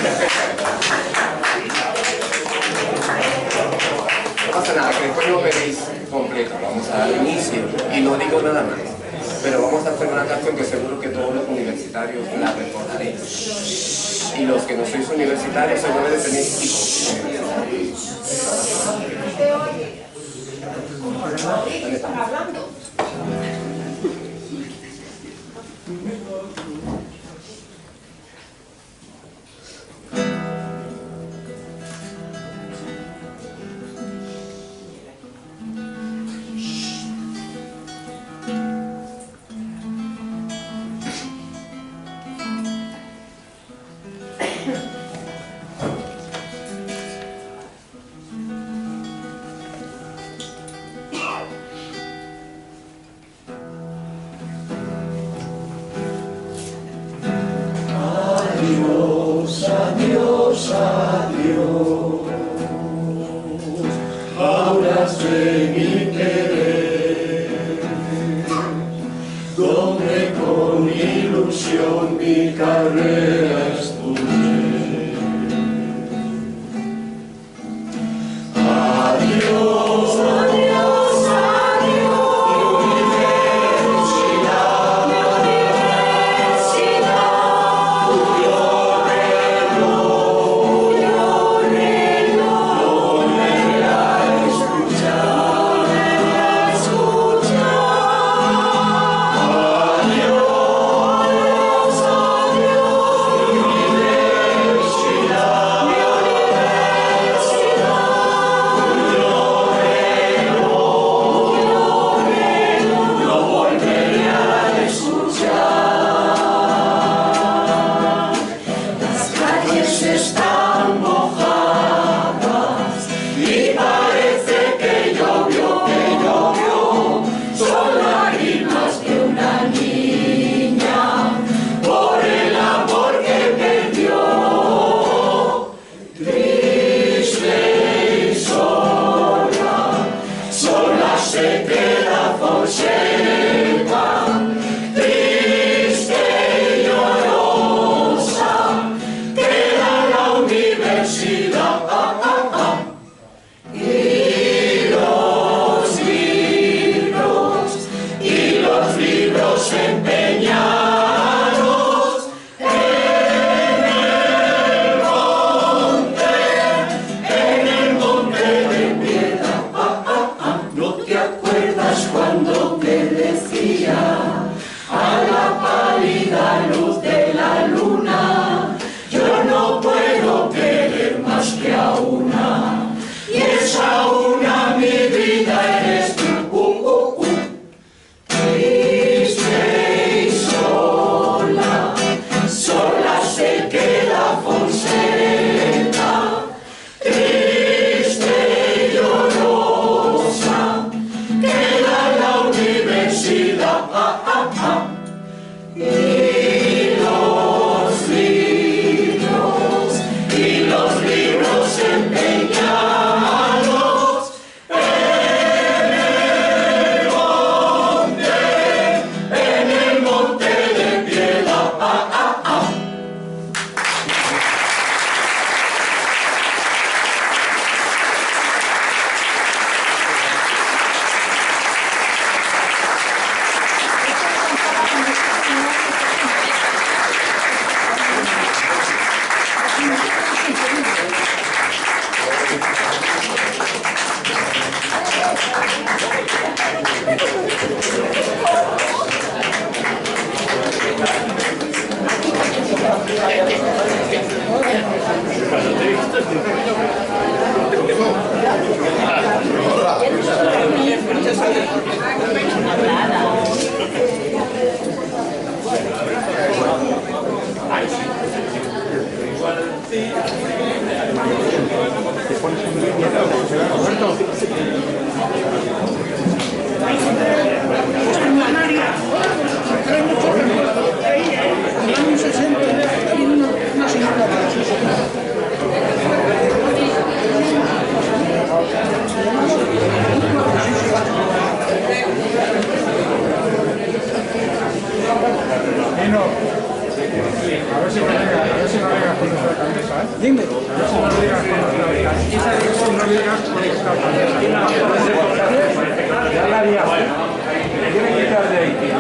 No pasa nada, que después no veréis completa, vamos a dar inicio y no digo nada más. Pero vamos a hacer una canción que seguro que todos los universitarios la recordaréis. Y los que no sois universitarios seguramente tenéis hijos universitarios. ¿Dónde están hablando? Adiós, adiós, auras de mi querer, donde con ilusión mi carrera estudié. Adiós, adiós, adiós, universidad, si no digas con nuestra alcaldesa, ¿eh? Dime. A ver si no digas con nuestra alcaldesa. Si no digas con nuestra alcaldesa. Ya la liaste. Me quieren quitar de ahí, tío.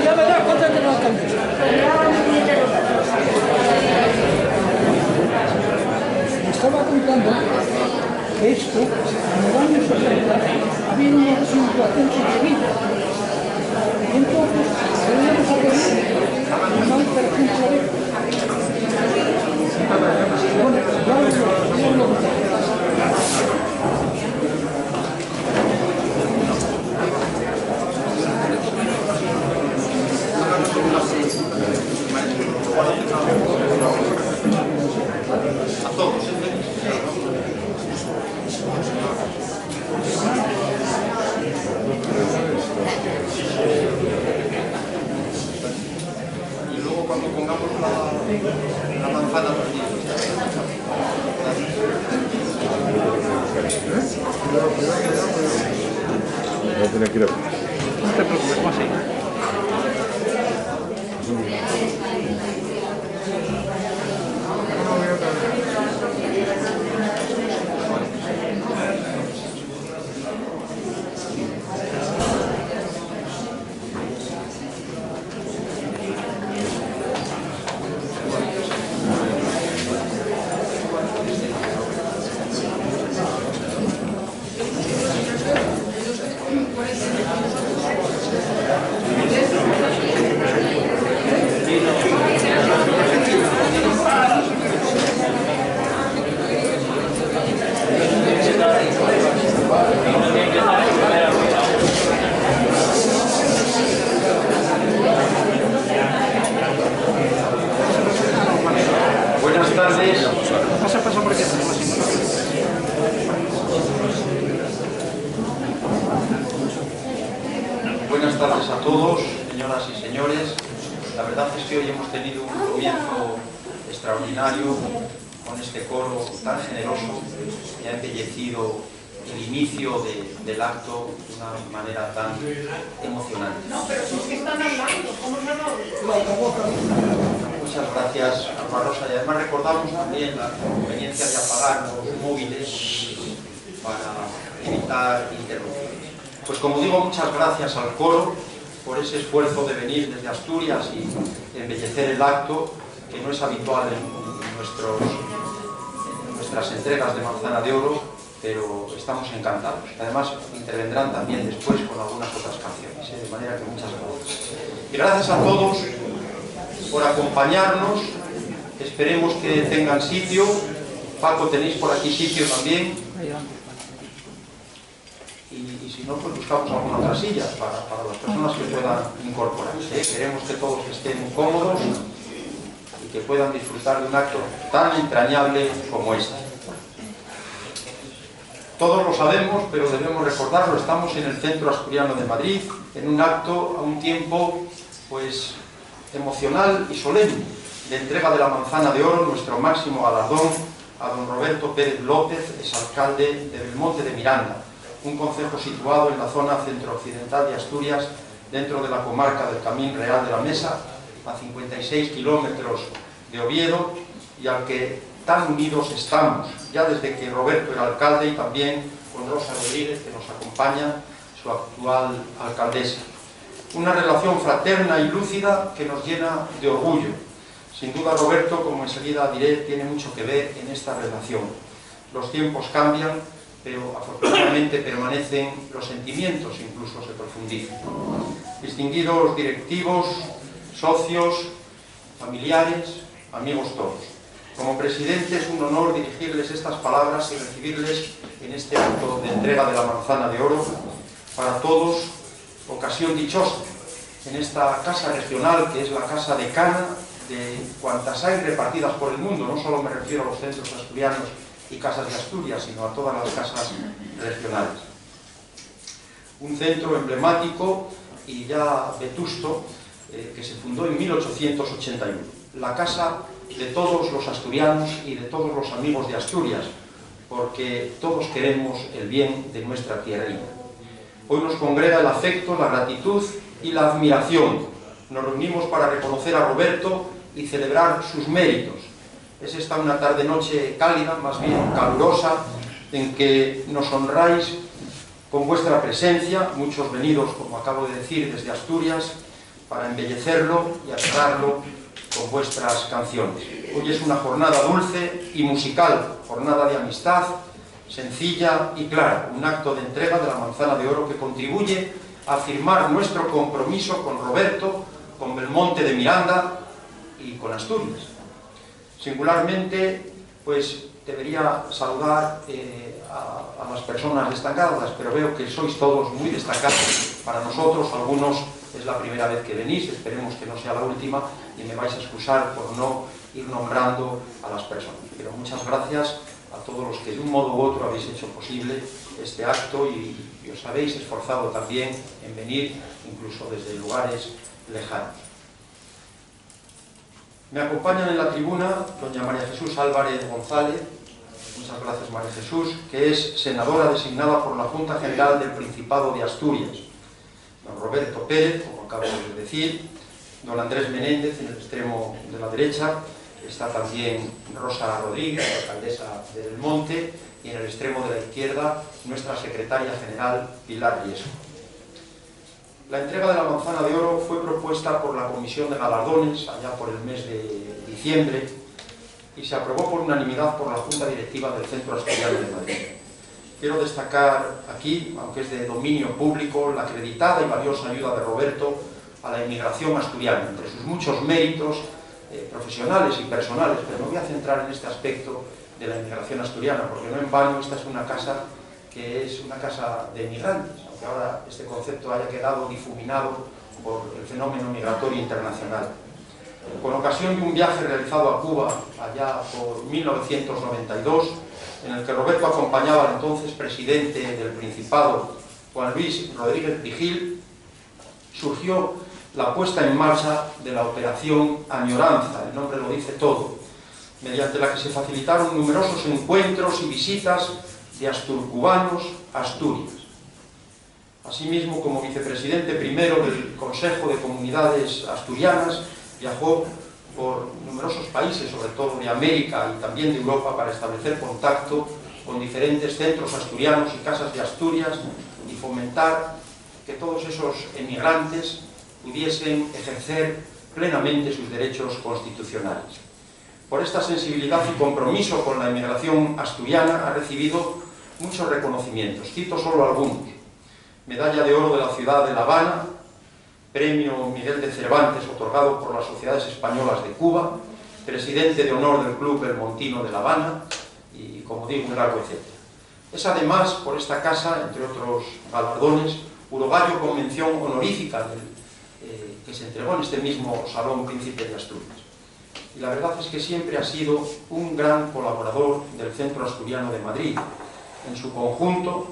Ya verás cuánto te lo alcaldesa. Me estaba contando que esto, en los años 60, había una situación en Sevilla. Y entonces, podríamos haber una operación correcta. Bueno, ya lo que a todos. Y luego cuando pongamos la manzana perdida. No tiene que ir. no te preocupes, ¿cómo así? Buenas tardes. Pasa por aquí. Buenas tardes a todos, señoras y señores. La verdad es que hoy hemos tenido un comienzo extraordinario con este coro tan generoso que ha embellecido el inicio del acto de una manera tan emocionante. No, pero si es que están hablando, ¿cómo no lo oís? Muchas gracias, Alma Rosa. Y además recordamos también la conveniencia de apagar los móviles para evitar interrupciones. Pues como digo, muchas gracias al coro por ese esfuerzo de venir desde Asturias y embellecer el acto, que no es habitual en nuestras entregas de Manzana de Oro, pero estamos encantados. Además, intervendrán también después con algunas otras canciones, de manera que muchas gracias. Y gracias a todos por acompañarnos. Esperemos que tengan sitio. Paco, tenéis por aquí sitio también. Y si no, pues buscamos alguna otra silla para las personas que puedan incorporarse. Queremos que todos estén cómodos y que puedan disfrutar de un acto tan entrañable como este. Todos lo sabemos, pero debemos recordarlo. Estamos en el Centro Asturiano de Madrid, en un acto a un tiempo pues emocional y solemne, de entrega de la Manzana de Oro, nuestro máximo galardón, a don Roberto Pérez López, exalcalde de Belmonte de Miranda, un concejo situado en la zona centro-occidental de Asturias, dentro de la comarca del Camín Real de la Mesa, a 56 kilómetros de Oviedo, y al que tan unidos estamos, ya desde que Roberto era alcalde, y también con Rosa Rodríguez, que nos acompaña, su actual alcaldesa. Una relación fraterna y lúcida que nos llena de orgullo. Sin duda, Roberto, como enseguida diré, tiene mucho que ver en esta relación. Los tiempos cambian, pero afortunadamente permanecen los sentimientos, incluso se profundizan. Distinguidos directivos, socios, familiares, amigos todos. Como presidente es un honor dirigirles estas palabras y recibirles en este acto de entrega de la Manzana de Oro. Para todos, ocasión dichosa en esta casa regional, que es la casa decana de cuantas hay repartidas por el mundo. No solo me refiero a los centros asturianos y casas de Asturias, sino a todas las casas regionales. Un centro emblemático y ya vetusto, que se fundó en 1881. La casa de todos los asturianos y de todos los amigos de Asturias, porque todos queremos el bien de nuestra tierra. Hoy nos congrega el afecto, la gratitud y la admiración. Nos reunimos para reconocer a Roberto y celebrar sus méritos. Es esta una tarde-noche cálida, más bien calurosa, en que nos honráis con vuestra presencia, muchos venidos, como acabo de decir, desde Asturias, para embellecerlo y atraerlo con vuestras canciones. Hoy es una jornada dulce y musical, jornada de amistad, sencilla y clara, un acto de entrega de la Manzana de Oro que contribuye a afirmar nuestro compromiso con Roberto, con Belmonte de Miranda y con Asturias. Singularmente, pues debería saludar a las personas destacadas, pero veo que sois todos muy destacados. Para nosotros, algunos, es la primera vez que venís, esperemos que no sea la última, y me vais a excusar por no ir nombrando a las personas. Pero muchas gracias a todos los que de un modo u otro habéis hecho posible este acto y os habéis esforzado también en venir, incluso desde lugares lejanos. Me acompañan en la tribuna doña María Jesús Álvarez González, muchas gracias María Jesús, que es senadora designada por la Junta General del Principado de Asturias, don Roberto Pérez, como acabo de decir, don Andrés Menéndez en el extremo de la derecha, está también Rosa Rodríguez, alcaldesa de Belmonte, y en el extremo de la izquierda nuestra secretaria general Pilar Riesco. La entrega de la Manzana de Oro fue propuesta por la Comisión de Galardones allá por el mes de diciembre y se aprobó por unanimidad por la Junta Directiva del Centro Asturiano de Madrid. Quiero destacar aquí, aunque es de dominio público, la acreditada y valiosa ayuda de Roberto a la inmigración asturiana, entre sus muchos méritos profesionales y personales, pero me voy a centrar en este aspecto de la inmigración asturiana, porque no en vano esta es una casa que es una casa de inmigrantes, aunque ahora este concepto haya quedado difuminado por el fenómeno migratorio internacional. Con ocasión de un viaje realizado a Cuba allá por 1992, en el que Roberto acompañaba al entonces presidente del Principado, Juan Luis Rodríguez Vigil, surgió la puesta en marcha de la Operación Añoranza, el nombre lo dice todo, mediante la que se facilitaron numerosos encuentros y visitas de asturcubanos a Asturias. Asimismo, como vicepresidente primero del Consejo de Comunidades Asturianas, viajó por numerosos países, sobre todo de América y también de Europa, para establecer contacto con diferentes centros asturianos y casas de Asturias y fomentar que todos esos emigrantes pudiesen ejercer plenamente sus derechos constitucionales. Por esta sensibilidad y compromiso con la emigración asturiana ha recibido muchos reconocimientos. Cito solo algunos: Medalla de Oro de la Ciudad de La Habana, Premio Miguel de Cervantes otorgado por las Sociedades Españolas de Cuba, Presidente de Honor del Club Belmontino de La Habana y, como digo, un largo etcétera. Es además, por esta casa, entre otros galardones, urogallo con mención honorífica que se entregó en este mismo Salón Príncipe de Asturias. Y la verdad es que siempre ha sido un gran colaborador del Centro Asturiano de Madrid, en su conjunto,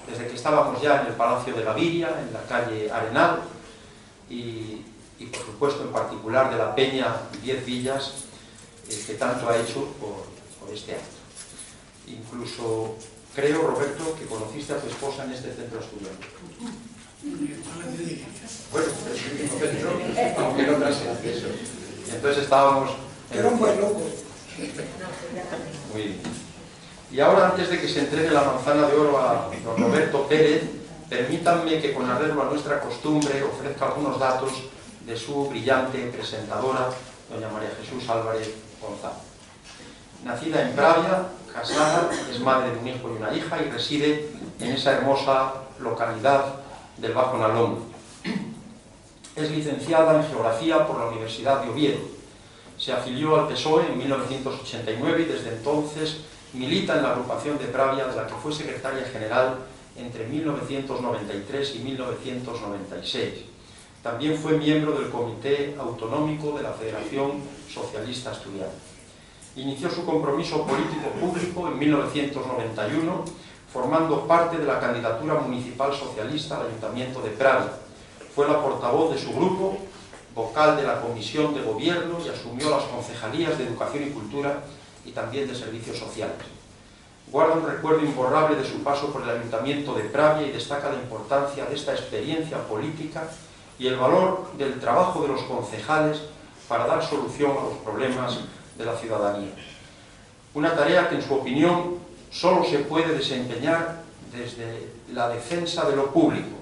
desde que estábamos ya en el Palacio de Gaviria, en la calle Arenal, y por supuesto en particular de la Peña 10 Villas, que tanto ha hecho por este acto. Incluso creo, Roberto, que conociste a tu esposa en este centro asturiano. Bueno, aunque no trasciende eso. Y entonces estábamos... Era un buen loco. Muy bien. Y ahora, antes de que se entregue la Manzana de Oro a don Roberto Pérez, permítanme que, con arreglo a nuestra costumbre, ofrezca algunos datos de su brillante presentadora, doña María Jesús Álvarez González. Nacida en Pravia, casada, es madre de un hijo y una hija y reside en esa hermosa localidad del Bajo Nalón. Es licenciada en Geografía por la Universidad de Oviedo. Se afilió al PSOE en 1989 y desde entonces milita en la agrupación de Pravia, de la que fue secretaria general entre 1993 y 1996. También fue miembro del Comité Autonómico de la Federación Socialista Asturiana. Inició su compromiso político público en 1991, formando parte de la candidatura municipal socialista al Ayuntamiento de Pravia. Fue la portavoz de su grupo, vocal de la Comisión de Gobierno y asumió las concejalías de Educación y Cultura y también de Servicios Sociales. Guarda un recuerdo imborrable de su paso por el Ayuntamiento de Pravia y destaca la importancia de esta experiencia política y el valor del trabajo de los concejales para dar solución a los problemas de la ciudadanía. Una tarea que, en su opinión, solo se puede desempeñar desde la defensa de lo público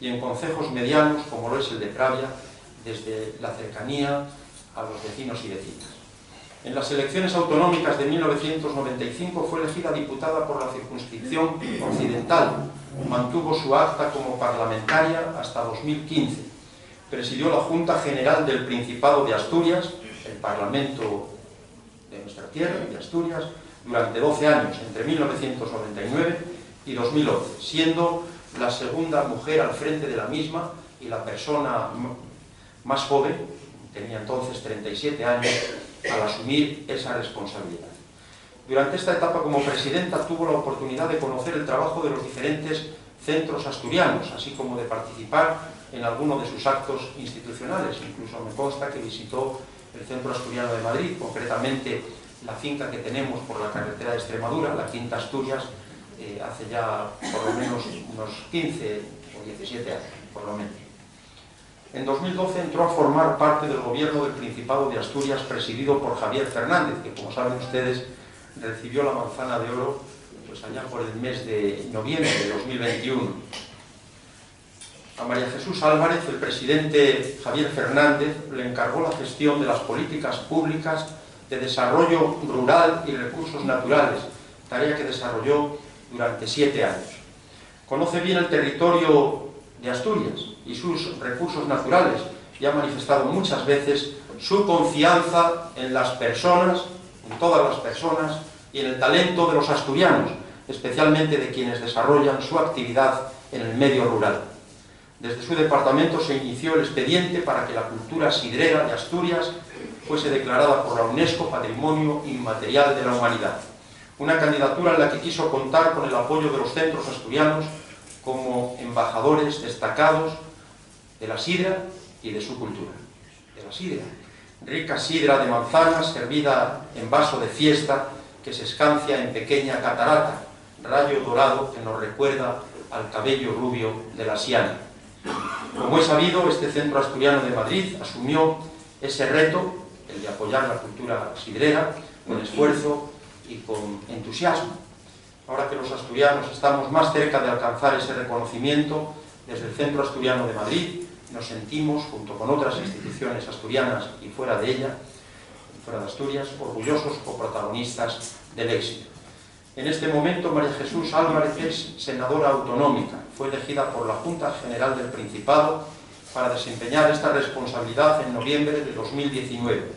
y en concejos medianos, como lo es el de Pravia, desde la cercanía a los vecinos y vecinas. En las elecciones autonómicas de 1995 fue elegida diputada por la circunscripción occidental. Mantuvo su acta como parlamentaria hasta 2015. Presidió la Junta General del Principado de Asturias, el Parlamento de nuestra tierra, de Asturias, durante 12 años, entre 1999 y 2011, siendo la segunda mujer al frente de la misma y la persona más joven, tenía entonces 37 años, al asumir esa responsabilidad. Durante esta etapa como presidenta tuvo la oportunidad de conocer el trabajo de los diferentes centros asturianos, así como de participar en algunos de sus actos institucionales. Incluso me consta que visitó el Centro Asturiano de Madrid, concretamente la finca que tenemos por la carretera de Extremadura, la Quinta Asturias, hace ya por lo menos unos 15 o 17 años, por lo menos. En 2012 entró a formar parte del gobierno del Principado de Asturias, presidido por Javier Fernández, que, como saben ustedes, recibió la Manzana de Oro pues allá por el mes de noviembre de 2021. A María Jesús Álvarez, el presidente Javier Fernández le encargó la gestión de las políticas públicas de desarrollo rural y recursos naturales, tarea que desarrolló durante 7 años. Conoce bien el territorio de Asturias y sus recursos naturales y ha manifestado muchas veces su confianza en las personas, en todas las personas, y en el talento de los asturianos, especialmente de quienes desarrollan su actividad en el medio rural. Desde su departamento se inició el expediente para que la cultura sidrera de Asturias fuese declarada por la UNESCO Patrimonio Inmaterial de la Humanidad. Una candidatura en la que quiso contar con el apoyo de los centros asturianos como embajadores destacados de la sidra y de su cultura. De la sidra, rica sidra de manzanas servida en vaso de fiesta que se escancia en pequeña catarata, rayo dorado que nos recuerda al cabello rubio de la Siana. Como es sabido, este Centro Asturiano de Madrid asumió ese reto, el de apoyar la cultura sidrera, con esfuerzo y con entusiasmo. Ahora que los asturianos estamos más cerca de alcanzar ese reconocimiento, desde el Centro Asturiano de Madrid nos sentimos, junto con otras instituciones asturianas y fuera de ella, fuera de Asturias, orgullosos coprotagonistas del éxito. En este momento, María Jesús Álvarez es senadora autonómica. Fue elegida por la Junta General del Principado para desempeñar esta responsabilidad en noviembre de 2019.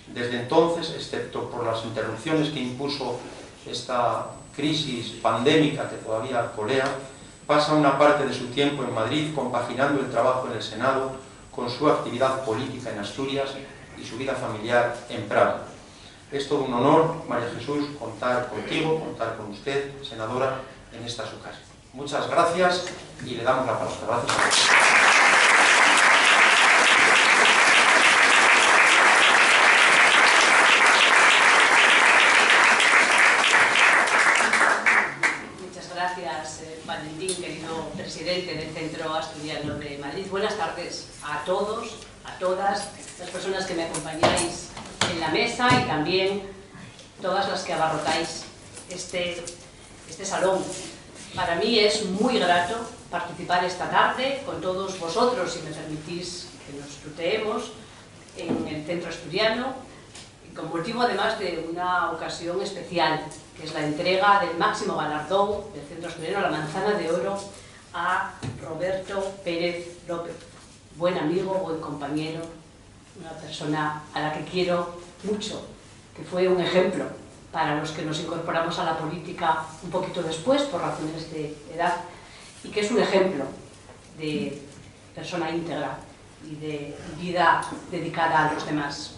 Desde entonces, excepto por las interrupciones que impuso esta crisis pandémica que todavía colea, pasa una parte de su tiempo en Madrid compaginando el trabajo en el Senado con su actividad política en Asturias y su vida familiar en Praga. Es todo un honor, María Jesús, contar contigo, contar con usted, senadora, en esta su casa. Muchas gracias y le damos la palabra. Gracias a todos. Valentín, querido presidente del Centro Asturiano de Madrid. Buenas tardes a todos, a todas las personas que me acompañáis en la mesa y también todas las que abarrotáis este salón. Para mí es muy grato participar esta tarde con todos vosotros, si me permitís que nos tuteemos, en el Centro Asturiano, y con motivo además de una ocasión especial, que es la entrega del máximo galardón del Centro Asturiano, la Manzana de Oro, a Roberto Pérez López, buen amigo, buen compañero, una persona a la que quiero mucho, que fue un ejemplo para los que nos incorporamos a la política un poquito después, por razones de edad, y que es un ejemplo de persona íntegra y de vida dedicada a los demás.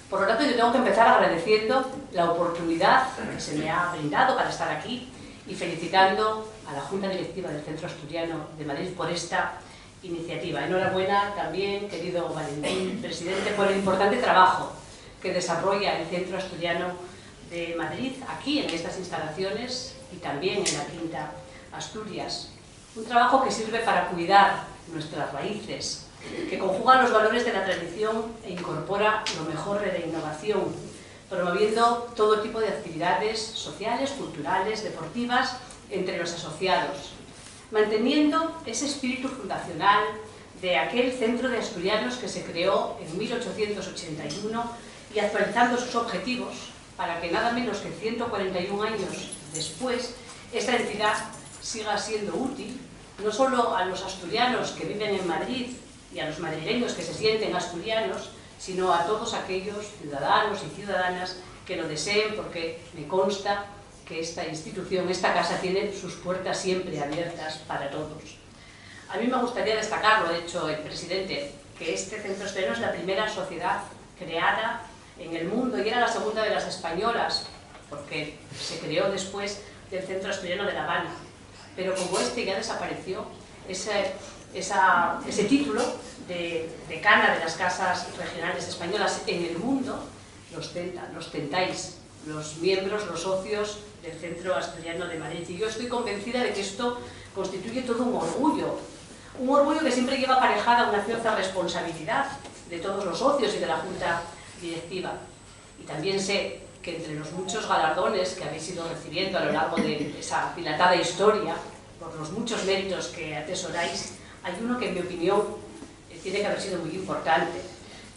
Por lo tanto, yo tengo que empezar agradeciendo la oportunidad que se me ha brindado para estar aquí y felicitando a la Junta Directiva del Centro Asturiano de Madrid por esta iniciativa. Enhorabuena también, querido Valentín, presidente, por el importante trabajo que desarrolla el Centro Asturiano de Madrid, aquí en estas instalaciones y también en la Quinta Asturias. Un trabajo que sirve para cuidar nuestras raíces, que conjuga los valores de la tradición e incorpora lo mejor de la innovación, promoviendo todo tipo de actividades sociales, culturales, deportivas entre los asociados, manteniendo ese espíritu fundacional de aquel centro de asturianos que se creó en 1881 y actualizando sus objetivos para que nada menos que 141 años después esta entidad siga siendo útil no solo a los asturianos que viven en Madrid y a los madrileños que se sienten asturianos, sino a todos aquellos ciudadanos y ciudadanas que lo deseen, porque me consta que esta institución, esta casa, tiene sus puertas siempre abiertas para todos. A mí me gustaría destacar, lo ha hecho el presidente, que este centro asturiano es la primera sociedad creada en el mundo y era la segunda de las españolas, porque se creó después del Centro Asturiano de La Habana. Pero como este ya desapareció, ese título de decana de las casas regionales españolas en el mundo, los tentáis, los miembros, los socios del Centro Asturiano de Madrid. Y yo estoy convencida de que esto constituye todo un orgullo que siempre lleva aparejada una cierta responsabilidad de todos los socios y de la Junta Directiva. Y también sé que entre los muchos galardones que habéis ido recibiendo a lo largo de esa dilatada historia, por los muchos méritos que atesoráis, hay uno que en mi opinión tiene que haber sido muy importante,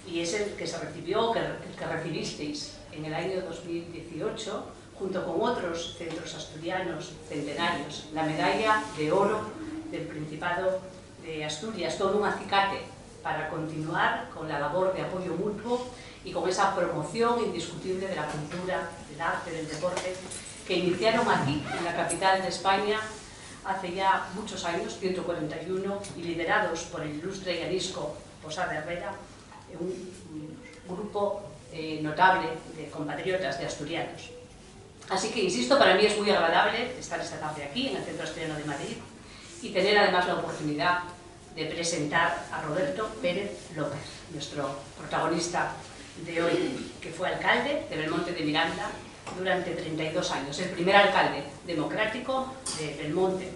y es el que se recibió, el que recibisteis en el año 2018, junto con otros centros asturianos centenarios, la medalla de oro del Principado de Asturias, todo un acicate para continuar con la labor de apoyo mutuo y con esa promoción indiscutible de la cultura, del arte, del deporte, que iniciaron aquí, en la capital de España, hace ya muchos años, 141, y liderados por el ilustre y arisco Posada Herrera, un grupo notable de compatriotas, de asturianos. Así que, insisto, para mí es muy agradable estar esta tarde aquí, en el Centro Asturiano de Madrid, y tener además la oportunidad de presentar a Roberto Pérez López, nuestro protagonista de hoy, que fue alcalde de Belmonte de Miranda durante 32 años, el primer alcalde democrático de Belmonte,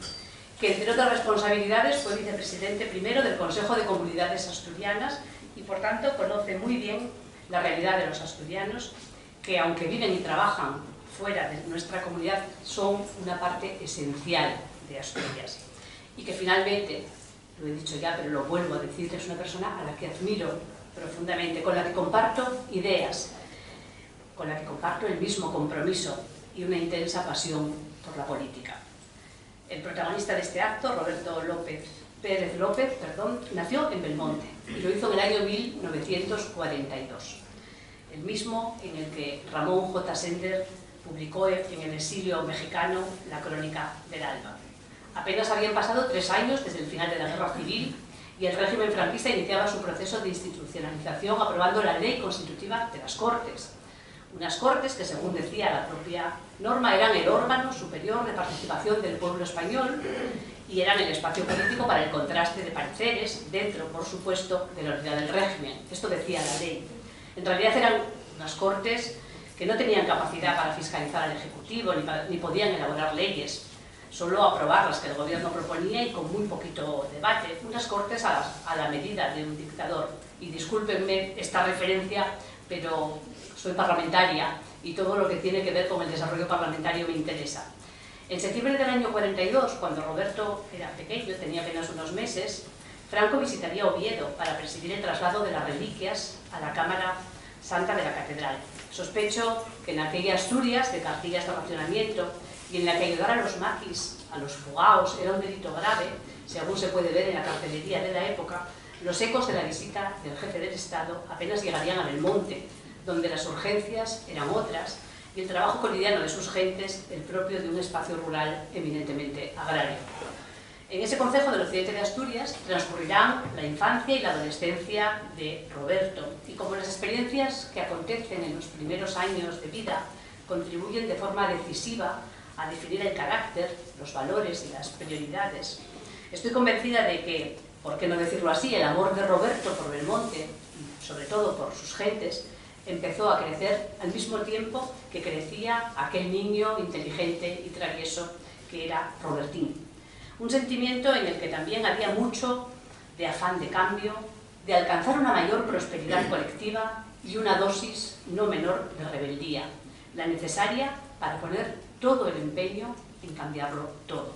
que entre otras responsabilidades fue vicepresidente primero del Consejo de Comunidades Asturianas y por tanto conoce muy bien la realidad de los asturianos, que aunque viven y trabajan fuera de nuestra comunidad, son una parte esencial de Asturias. Y que finalmente, lo he dicho ya, pero lo vuelvo a decir, es una persona a la que admiro profundamente, con la que comparto ideas, con la que comparto el mismo compromiso y una intensa pasión por la política. El protagonista de este acto, Roberto Pérez López, nació en Belmonte y lo hizo en el año 1942, el mismo en el que Ramón J. Sender publicó en el exilio mexicano la Crónica del Alba. Apenas habían pasado 3 años desde el final de la Guerra Civil y el régimen franquista iniciaba su proceso de institucionalización aprobando la ley constitutiva de las Cortes. Unas Cortes que, según decía la propia norma, eran el órgano superior de participación del pueblo español y eran el espacio político para el contraste de pareceres dentro, por supuesto, de la unidad del régimen. Esto decía la ley. En realidad eran unas Cortes que no tenían capacidad para fiscalizar al Ejecutivo ni podían elaborar leyes, solo aprobar las que el gobierno proponía y con muy poquito debate. Unas Cortes a la medida de un dictador. Y discúlpenme esta referencia, pero soy parlamentaria y todo lo que tiene que ver con el desarrollo parlamentario me interesa. En septiembre del año 42, cuando Roberto era pequeño, tenía apenas unos meses, Franco visitaría Oviedo para presidir el traslado de las reliquias a la Cámara Santa de la Catedral. Sospecho que en aquella Asturias de cartillas de racionamiento y en la que ayudar a los maquis, a los fugaos, era un delito grave, según se puede ver en la cartelería de la época, los ecos de la visita del jefe del Estado apenas llegarían a Belmonte, donde las urgencias eran otras y el trabajo cotidiano de sus gentes el propio de un espacio rural eminentemente agrario. En ese concejo del occidente de Asturias transcurrirán la infancia y la adolescencia de Roberto, y como las experiencias que acontecen en los primeros años de vida contribuyen de forma decisiva a definir el carácter, los valores y las prioridades, estoy convencida de que, por qué no decirlo así, el amor de Roberto por Belmonte, y sobre todo por sus gentes, empezó a crecer al mismo tiempo que crecía aquel niño inteligente y travieso que era Robertín. Un sentimiento en el que también había mucho de afán de cambio, de alcanzar una mayor prosperidad colectiva y una dosis no menor de rebeldía, la necesaria para poner todo el empeño en cambiarlo todo.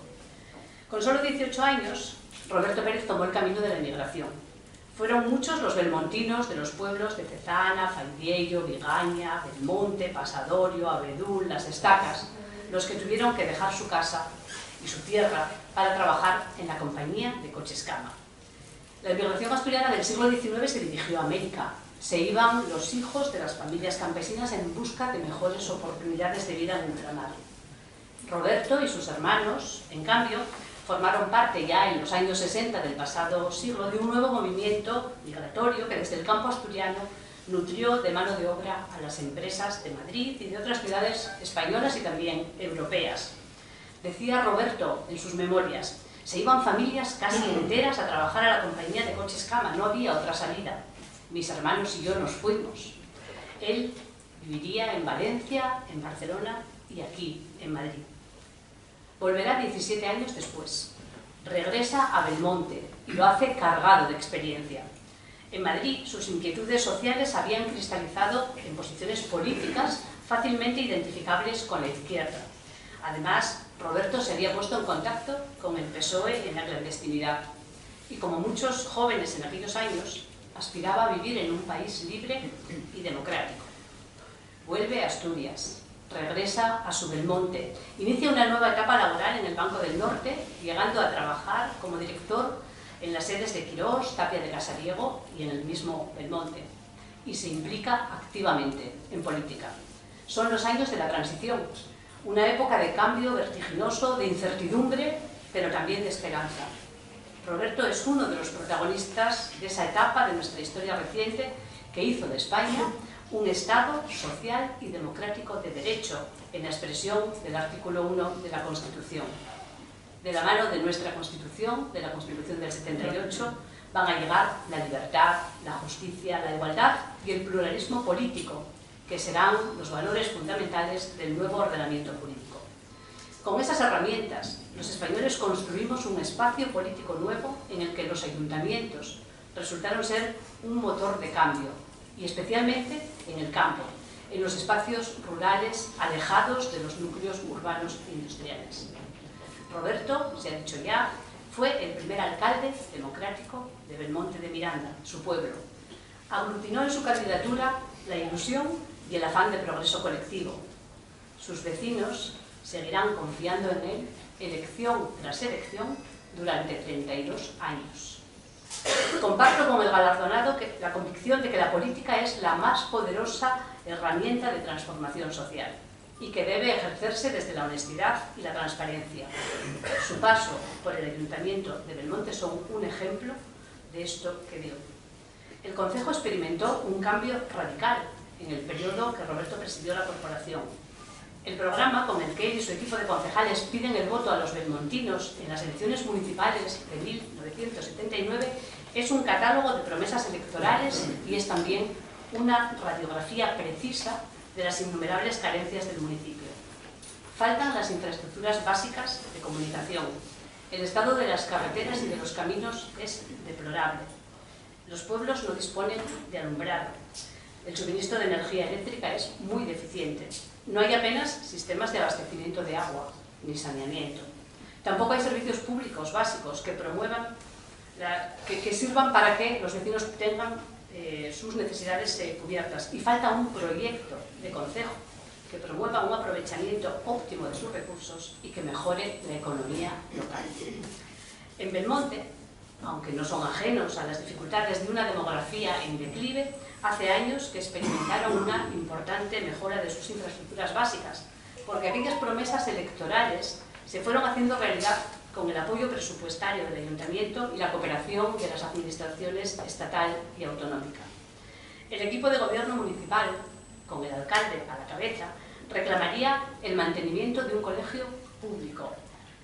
Con solo 18 años, Roberto Pérez tomó el camino de la emigración. Fueron muchos los belmontinos de los pueblos de Cezana, Faidieyo, Vigaña, Belmonte, Pasadorio, Abedul, Las Estacas, los que tuvieron que dejar su casa y su tierra para trabajar en la compañía de Coches Cama. La emigración asturiana del siglo XIX se dirigió a América. Se iban los hijos de las familias campesinas en busca de mejores oportunidades de vida en ultramar. Roberto y sus hermanos, en cambio, formaron parte ya en los años 60 del pasado siglo de un nuevo movimiento migratorio que desde el campo asturiano nutrió de mano de obra a las empresas de Madrid y de otras ciudades españolas y también europeas. Decía Roberto en sus memorias: se iban familias casi enteras a trabajar a la compañía de Coches Cama, no había otra salida. Mis hermanos y yo nos fuimos. Él viviría en Valencia, en Barcelona y aquí, en Madrid. Volverá 17 años después. Regresa a Belmonte y lo hace cargado de experiencia. En Madrid, sus inquietudes sociales habían cristalizado en posiciones políticas fácilmente identificables con la izquierda. Además, Roberto se había puesto en contacto con el PSOE en la clandestinidad y, como muchos jóvenes en aquellos años, aspiraba a vivir en un país libre y democrático. Vuelve a Asturias, regresa a su Belmonte, inicia una nueva etapa laboral en el Banco del Norte, llegando a trabajar como director en las sedes de Quirós, Tapia de Casariego y en el mismo Belmonte, y se implica activamente en política. Son los años de la transición, una época de cambio vertiginoso, de incertidumbre, pero también de esperanza. Roberto es uno de los protagonistas de esa etapa de nuestra historia reciente que hizo de España un Estado social y democrático de derecho, en la expresión del artículo 1 de la Constitución. De la mano de nuestra Constitución, de la Constitución del 78, van a llegar la libertad, la justicia, la igualdad y el pluralismo político, que serán los valores fundamentales del nuevo ordenamiento jurídico. Con esas herramientas, los españoles construimos un espacio político nuevo en el que los ayuntamientos resultaron ser un motor de cambio, y especialmente en el campo, en los espacios rurales alejados de los núcleos urbanos e industriales. Roberto, se ha dicho ya, fue el primer alcalde democrático de Belmonte de Miranda, su pueblo. Aglutinó en su candidatura la ilusión y el afán de progreso colectivo. Sus vecinos seguirán confiando en él, elección tras elección, durante 32 años. Comparto con el galardonado la convicción de que la política es la más poderosa herramienta de transformación social y que debe ejercerse desde la honestidad y la transparencia. Su paso por el Ayuntamiento de Belmonte son un ejemplo de esto que digo. El concejo experimentó un cambio radical en el periodo que Roberto presidió la corporación. El programa con el que él y su equipo de concejales piden el voto a los belmontinos en las elecciones municipales de 1979 es un catálogo de promesas electorales y es también una radiografía precisa de las innumerables carencias del municipio. Faltan las infraestructuras básicas de comunicación. El estado de las carreteras y de los caminos es deplorable. Los pueblos no disponen de alumbrado. El suministro de energía eléctrica es muy deficiente. No hay apenas sistemas de abastecimiento de agua ni saneamiento. Tampoco hay servicios públicos básicos que promuevan, que sirvan para que los vecinos tengan sus necesidades cubiertas. Y falta un proyecto de concejo que promueva un aprovechamiento óptimo de sus recursos y que mejore la economía local. En Belmonte, aunque no son ajenos a las dificultades de una demografía en declive, hace años que experimentaron una importante mejora de sus infraestructuras básicas, porque aquellas promesas electorales se fueron haciendo realidad con el apoyo presupuestario del Ayuntamiento y la cooperación de las administraciones estatal y autonómica. El equipo de gobierno municipal, con el alcalde a la cabeza, reclamaría el mantenimiento de un colegio público,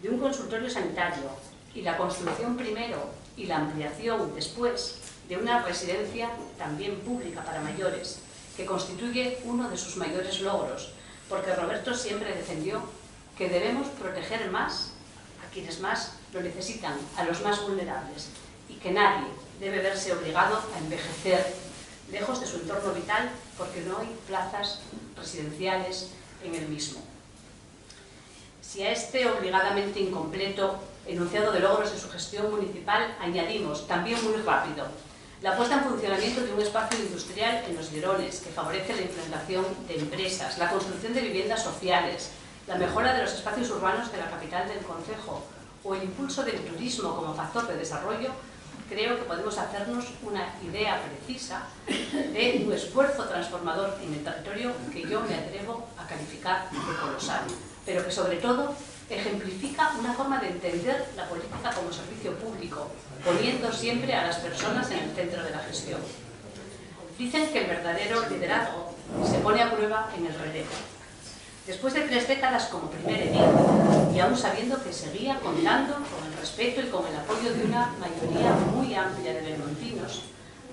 de un consultorio sanitario y la construcción primero y la ampliación después de una residencia también pública para mayores, que constituye uno de sus mayores logros, porque Roberto siempre defendió que debemos proteger más a quienes más lo necesitan, a los más vulnerables, y que nadie, debe verse obligado a envejecer lejos de su entorno vital porque no hay plazas residenciales en el mismo. Si a este obligadamente incompleto enunciado de logros de su gestión municipal añadimos, también muy rápido, la puesta en funcionamiento de un espacio industrial en Los Llerones que favorece la implantación de empresas, la construcción de viviendas sociales, la mejora de los espacios urbanos de la capital del concejo o el impulso del turismo como factor de desarrollo, creo que podemos hacernos una idea precisa de un esfuerzo transformador en el territorio que yo me atrevo a calificar de colosal, pero que sobre todo ejemplifica una forma de entender la política como servicio público, poniendo siempre a las personas en el centro de la gestión. Dicen que el verdadero liderazgo se pone a prueba en el relevo. Después de 3 décadas como primer edil, y aún sabiendo que seguía contando con el respeto y con el apoyo de una mayoría muy amplia de belmontinos,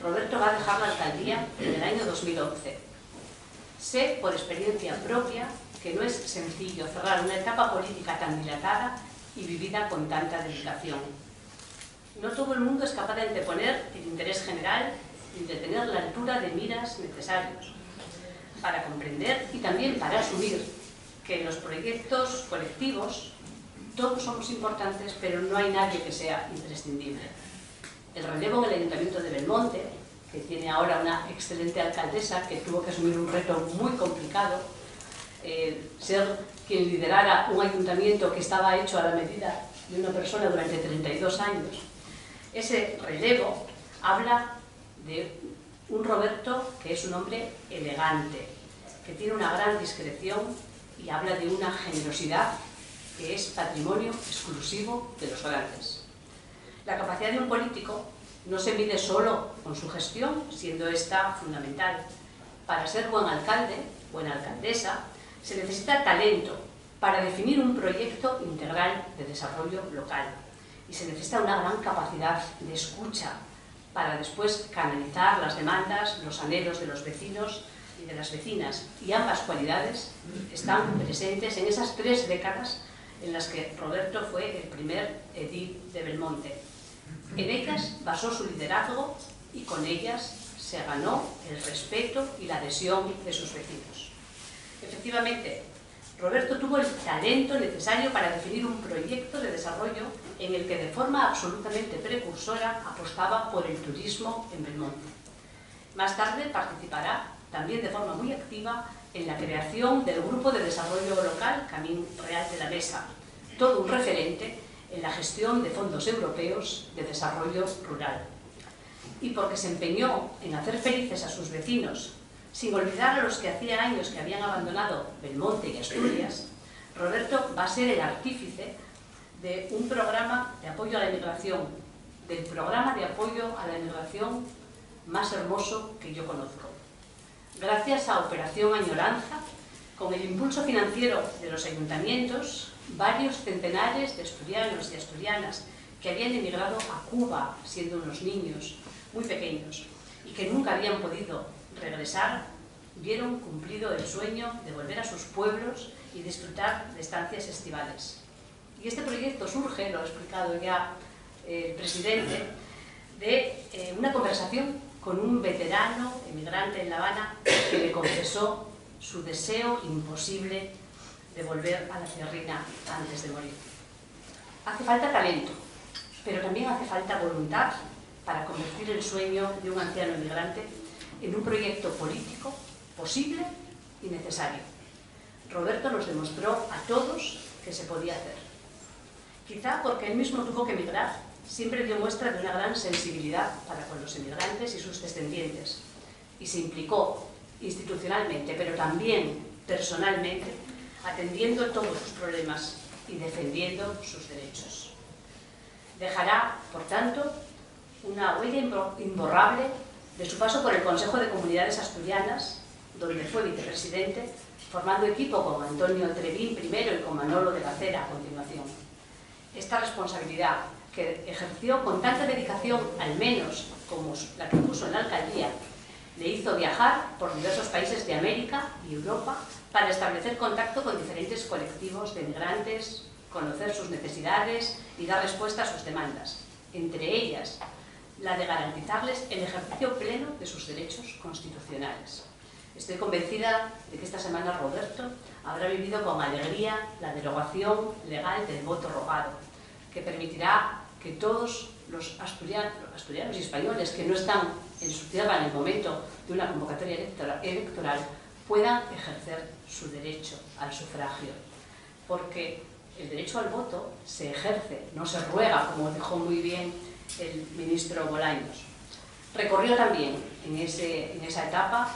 Roberto va a dejar la alcaldía en el año 2011. Sé por experiencia propia que no es sencillo cerrar una etapa política tan dilatada y vivida con tanta dedicación. No todo el mundo es capaz de anteponer el interés general y de tener la altura de miras necesarios para comprender y también para asumir que en los proyectos colectivos todos somos importantes, pero no hay nadie que sea imprescindible. El relevo en el Ayuntamiento de Belmonte, que tiene ahora una excelente alcaldesa que tuvo que asumir un reto muy complicado, ser quien liderara un ayuntamiento que estaba hecho a la medida de una persona durante 32 años. Ese relevo habla de un Roberto que es un hombre elegante, que tiene una gran discreción y habla de una generosidad que es patrimonio exclusivo de los grandes. La capacidad de un político no se mide solo con su gestión, siendo esta fundamental. Para ser buen alcalde, buena alcaldesa, se necesita talento para definir un proyecto integral de desarrollo local y se necesita una gran capacidad de escucha para después canalizar las demandas, los anhelos de los vecinos y de las vecinas. Y ambas cualidades están presentes en esas 3 décadas en las que Roberto fue el primer edil de Belmonte. En ellas basó su liderazgo y con ellas se ganó el respeto y la adhesión de sus vecinos. Efectivamente, Roberto tuvo el talento necesario para definir un proyecto de desarrollo en el que de forma absolutamente precursora apostaba por el turismo en Belmonte. Más tarde participará también de forma muy activa en la creación del Grupo de Desarrollo Local Camín Real de la Mesa, todo un referente en la gestión de fondos europeos de desarrollo rural. Y porque se empeñó en hacer felices a sus vecinos, sin olvidar a los que hacía años que habían abandonado Belmonte y Asturias, Roberto va a ser el artífice de un programa de apoyo a la inmigración, del programa de apoyo a la inmigración más hermoso que yo conozco. Gracias a Operación Añoranza, con el impulso financiero de los ayuntamientos, varios centenares de asturianos y asturianas que habían emigrado a Cuba siendo unos niños muy pequeños y que nunca habían podido regresar, vieron cumplido el sueño de volver a sus pueblos y disfrutar de estancias estivales. Y este proyecto surge, lo ha explicado ya el presidente, de una conversación con un veterano emigrante en La Habana que le confesó su deseo imposible de volver a la tierrina antes de morir. Hace falta talento, pero también hace falta voluntad para convertir el sueño de un anciano emigrante en un proyecto político posible y necesario. Roberto nos demostró a todos que se podía hacer. Quizá porque él mismo tuvo que emigrar, siempre dio muestra de una gran sensibilidad para con los emigrantes y sus descendientes, y se implicó institucionalmente, pero también personalmente, atendiendo todos sus problemas y defendiendo sus derechos. Dejará, por tanto, una huella imborrable de su paso por el Consejo de Comunidades Asturianas, donde fue vicepresidente, formando equipo con Antonio Trevín primero y con Manolo de la Cera a continuación. Esta responsabilidad, que ejerció con tanta dedicación, al menos como la que puso en la alcaldía, le hizo viajar por diversos países de América y Europa para establecer contacto con diferentes colectivos de migrantes, conocer sus necesidades y dar respuesta a sus demandas. Entre ellas, la de garantizarles el ejercicio pleno de sus derechos constitucionales. Estoy convencida de que esta semana Roberto habrá vivido con alegría la derogación legal del voto rogado, que permitirá que todos los asturianos y españoles que no están en su tierra en el momento de una convocatoria electoral puedan ejercer su derecho al sufragio. Porque el derecho al voto se ejerce, no se ruega, como dijo muy bien el ministro Bolaños. Recorrió también en esa etapa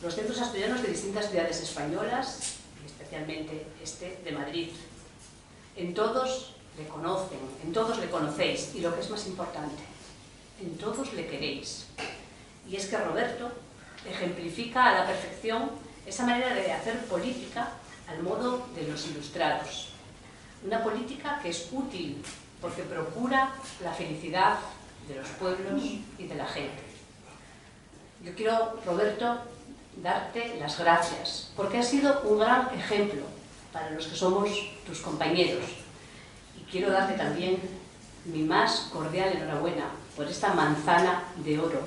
los centros asturianos de distintas ciudades españolas, y especialmente este de Madrid. En todos le conocen, en todos le conocéis, y lo que es más importante, en todos le queréis. Y es que Roberto ejemplifica a la perfección esa manera de hacer política al modo de los ilustrados. Una política que es útil porque procura la felicidad de los pueblos y de la gente. Yo quiero, Roberto, darte las gracias, porque has sido un gran ejemplo para los que somos tus compañeros. Y quiero darte también mi más cordial enhorabuena por esta manzana de oro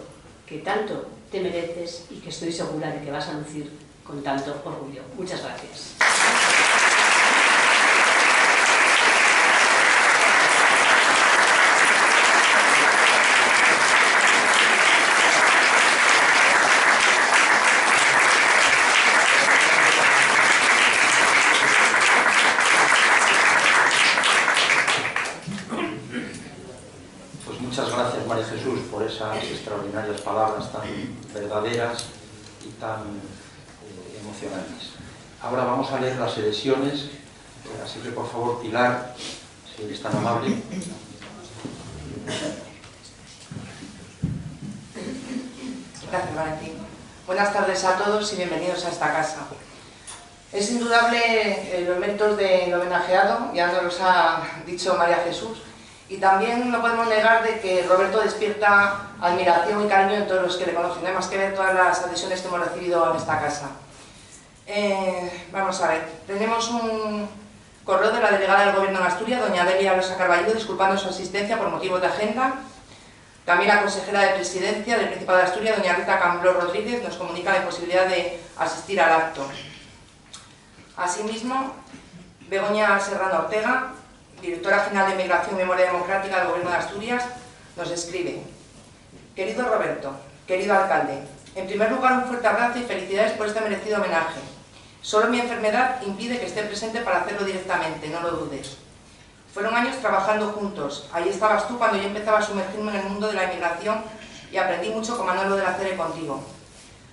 que tanto te mereces y que estoy segura de que vas a lucir con tanto orgullo. Muchas gracias. Muchas gracias, María Jesús, por esas extraordinarias palabras tan verdaderas y tan emocionantes. Ahora vamos a leer las elecciones, así que por favor, Pilar, si eres tan amable. Gracias, Valentín. Buenas tardes a todos y bienvenidos a esta casa. Es indudable los méritos del homenajeado, ya nos los ha dicho María Jesús, y también no podemos negar de que Roberto despierta admiración y cariño en todos los que le conocen. No hay más que ver todas las adhesiones que hemos recibido en esta casa. Vamos a ver, tenemos un correo de la delegada del Gobierno en Asturias, doña Delia Rosa Carballo, disculpando su asistencia por motivos de agenda. También la consejera de Presidencia del Principado de Asturias, doña Rita Cambló Rodríguez, nos comunica la imposibilidad de asistir al acto. Asimismo, Begoña Serrano Ortega, directora general de Migración y Memoria Democrática del Gobierno de Asturias, nos escribe: querido Roberto, querido alcalde, en primer lugar un fuerte abrazo y felicidades por este merecido homenaje. Solo mi enfermedad impide que esté presente para hacerlo directamente, no lo dudes. Fueron años trabajando juntos, ahí estabas tú cuando yo empezaba a sumergirme en el mundo de la inmigración y aprendí mucho con Manolo de la Cere contigo.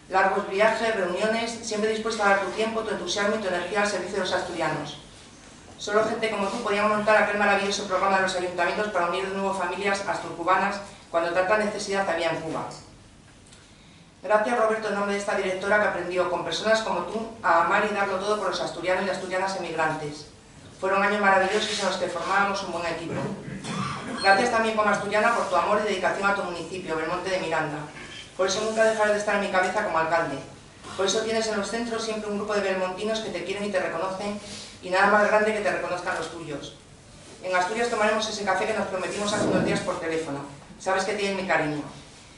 Largos viajes, reuniones, siempre dispuesto a dar tu tiempo, tu entusiasmo y tu energía al servicio de los asturianos. Solo gente como tú podía montar aquel maravilloso programa de los ayuntamientos para unir de nuevo familias asturcubanas cuando tanta necesidad había en Cuba. Gracias, Roberto, en nombre de esta directora que aprendió con personas como tú a amar y darlo todo por los asturianos y asturianas emigrantes. Fueron años maravillosos en los que formábamos un buen equipo. Gracias también como asturiana por tu amor y dedicación a tu municipio, Belmonte de Miranda. Por eso nunca dejarás de estar en mi cabeza como alcalde. Por eso tienes en los centros siempre un grupo de belmontinos que te quieren y te reconocen, y nada más grande que te reconozcan los tuyos. En Asturias tomaremos ese café que nos prometimos hace unos días por teléfono. Sabes que tienes mi cariño.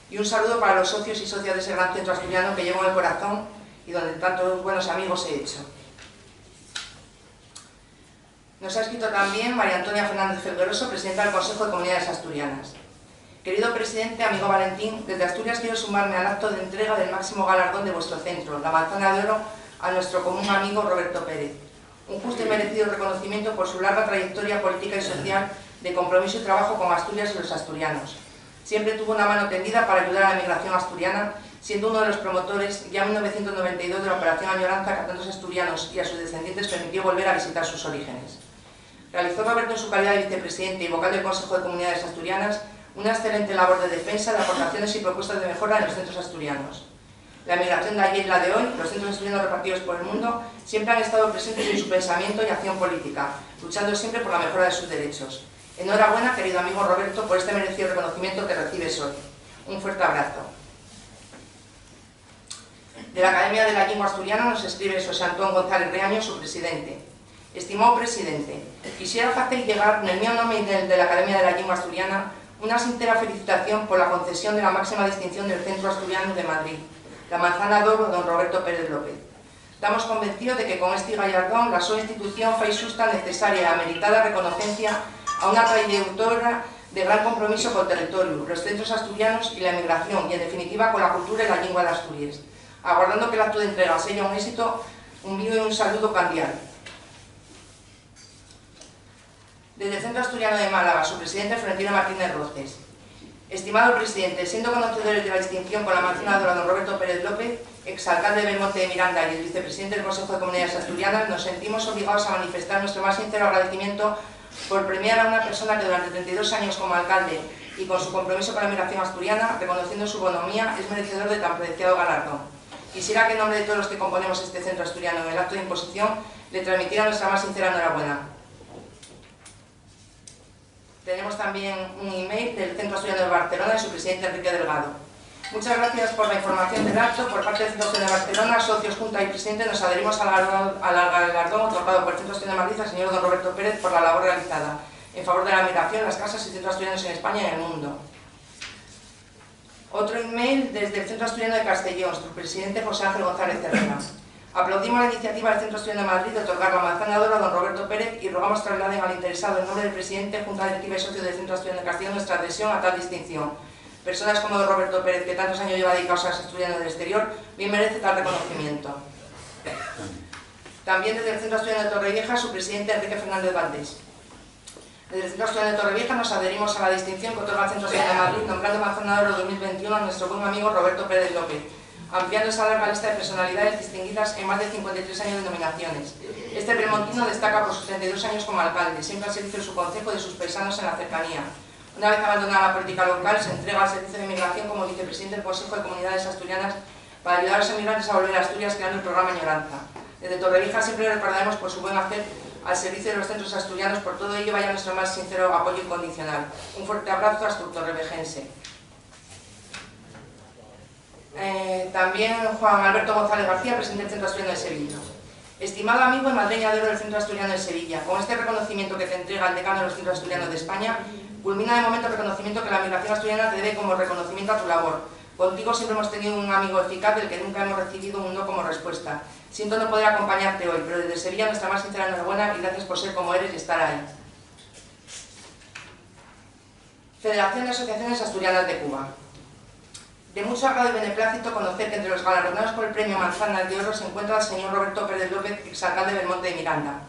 Y un saludo para los socios y socias de ese gran centro asturiano que llevo en el corazón y donde tantos buenos amigos he hecho. Nos ha escrito también María Antonia Fernández Felgueroso, presidenta del Consejo de Comunidades Asturianas. Querido presidente, amigo Valentín, desde Asturias quiero sumarme al acto de entrega del máximo galardón de vuestro centro, la Manzana de Oro, a nuestro común amigo Roberto Pérez. Un justo y merecido reconocimiento por su larga trayectoria política y social de compromiso y trabajo con Asturias y los asturianos. Siempre tuvo una mano tendida para ayudar a la migración asturiana, siendo uno de los promotores, ya en 1992, de la Operación Añoranza, que a tantos asturianos y a sus descendientes permitió volver a visitar sus orígenes. Realizó Roberto en su calidad de vicepresidente y vocal del Consejo de Comunidades Asturianas una excelente labor de defensa de aportaciones y propuestas de mejora en los centros asturianos. La migración de ayer y la de hoy, los centros asturianos repartidos por el mundo, siempre han estado presentes en su pensamiento y acción política, luchando siempre por la mejora de sus derechos. Enhorabuena, querido amigo Roberto, por este merecido reconocimiento que recibes hoy. Un fuerte abrazo. De la Academia de la Lengua Asturiana nos escribe José Antón González Reaño, su presidente. Estimado presidente, quisiera hacer llegar en el mío nombre y en el de la Academia de la Lengua Asturiana Una sincera felicitación por la concesión de la máxima distinción del Centro Asturiano de Madrid, la Manzana de Oro don Roberto Pérez López. Estamos convencidos de que con este gallardón la súa institución fai xusta, necesaria e ameritada reconocencia a unha trayectoria de gran compromiso co territorio, los centros asturianos y la emigración, y en definitiva con la cultura y la lengua de Asturias. Aguardando que el acto de entrega sea un éxito, un envío y un saludo cordial. Desde el Centro Asturiano de Málaga, su presidente Florentino Martínez Roces. Estimado presidente, siendo conocedores de la distinción con la Manzana de Oro don Roberto Pérez López, exalcalde de Belmonte de Miranda y el vicepresidente del Consejo de Comunidades Asturianas, nos sentimos obligados a manifestar nuestro más sincero agradecimiento por premiar a una persona que durante 32 años como alcalde y con su compromiso con la migración asturiana, reconociendo su bonomía, es merecedor de tan preciado galardón. Quisiera que en nombre de todos los que componemos este centro asturiano en el acto de imposición, le transmitiera nuestra más sincera enhorabuena. Tenemos también un email del Centro Asturiano de Barcelona de su presidente Enrique Delgado. Muchas gracias por la información del acto. Por parte del Centro Asturiano de Barcelona, socios, junta y presidente, nos adherimos al galardón otorgado por el Centro Asturiano de Madrid al señor don Roberto Pérez por la labor realizada en favor de la migración, las casas y centros asturianos en España y en el mundo. Otro email desde el Centro Asturiano de Castellón, su presidente José Ángel González Herrera. Aplaudimos la iniciativa del Centro Asturiano de Madrid de otorgar la Manzana de Oro a don Roberto Pérez y rogamos trasladen al interesado en nombre del presidente, junta directiva y socio del Centro Asturiano de Castellón nuestra adhesión a tal distinción. Personas como don Roberto Pérez, que tantos años lleva dedicados a los asturianos del exterior, bien merece tal reconocimiento. También desde el Centro Asturiano de Torrevieja, su presidente Enrique Fernández Valdés. Desde el Centro Asturiano de Torrevieja nos adherimos a la distinción que otorga el Centro Asturiano de Madrid, nombrando Manzana de Oro 2021 a nuestro buen amigo Roberto Pérez López, ampliando esa larga lista de personalidades distinguidas en más de 53 años de nominaciones. Este belmontino destaca por sus 32 años como alcalde, siempre al servicio de su concejo y de sus paisanos en la cercanía. Una vez abandonada la política local, se entrega al servicio de inmigración como vicepresidente del Consejo de Comunidades Asturianas para ayudar a los emigrantes a volver a Asturias, creando el programa Añoranza. Desde Torrevieja siempre le recordaremos por su buen hacer al servicio de los centros asturianos. Por todo ello vaya nuestro más sincero apoyo incondicional. Un fuerte abrazo hasta Torrevejense. También Juan Alberto González García, presidente del Centro Asturiano de Sevilla. Estimado amigo y madreña de oro del Centro Asturiano de Sevilla, con este reconocimiento que te entrega el decano de los Centros Asturianos de España, culmina de momento el reconocimiento que la migración asturiana te debe como reconocimiento a tu labor. Contigo siempre hemos tenido un amigo eficaz del que nunca hemos recibido un no como respuesta. Siento no poder acompañarte hoy, pero desde Sevilla nuestra más sincera enhorabuena y gracias por ser como eres y estar ahí. Federación de Asociaciones Asturianas de Cuba. De mucho agrado y beneplácito conocer que entre los galardonados por el premio Manzana de Oro se encuentra el señor Roberto Pérez López, exalcalde de Belmonte de Miranda.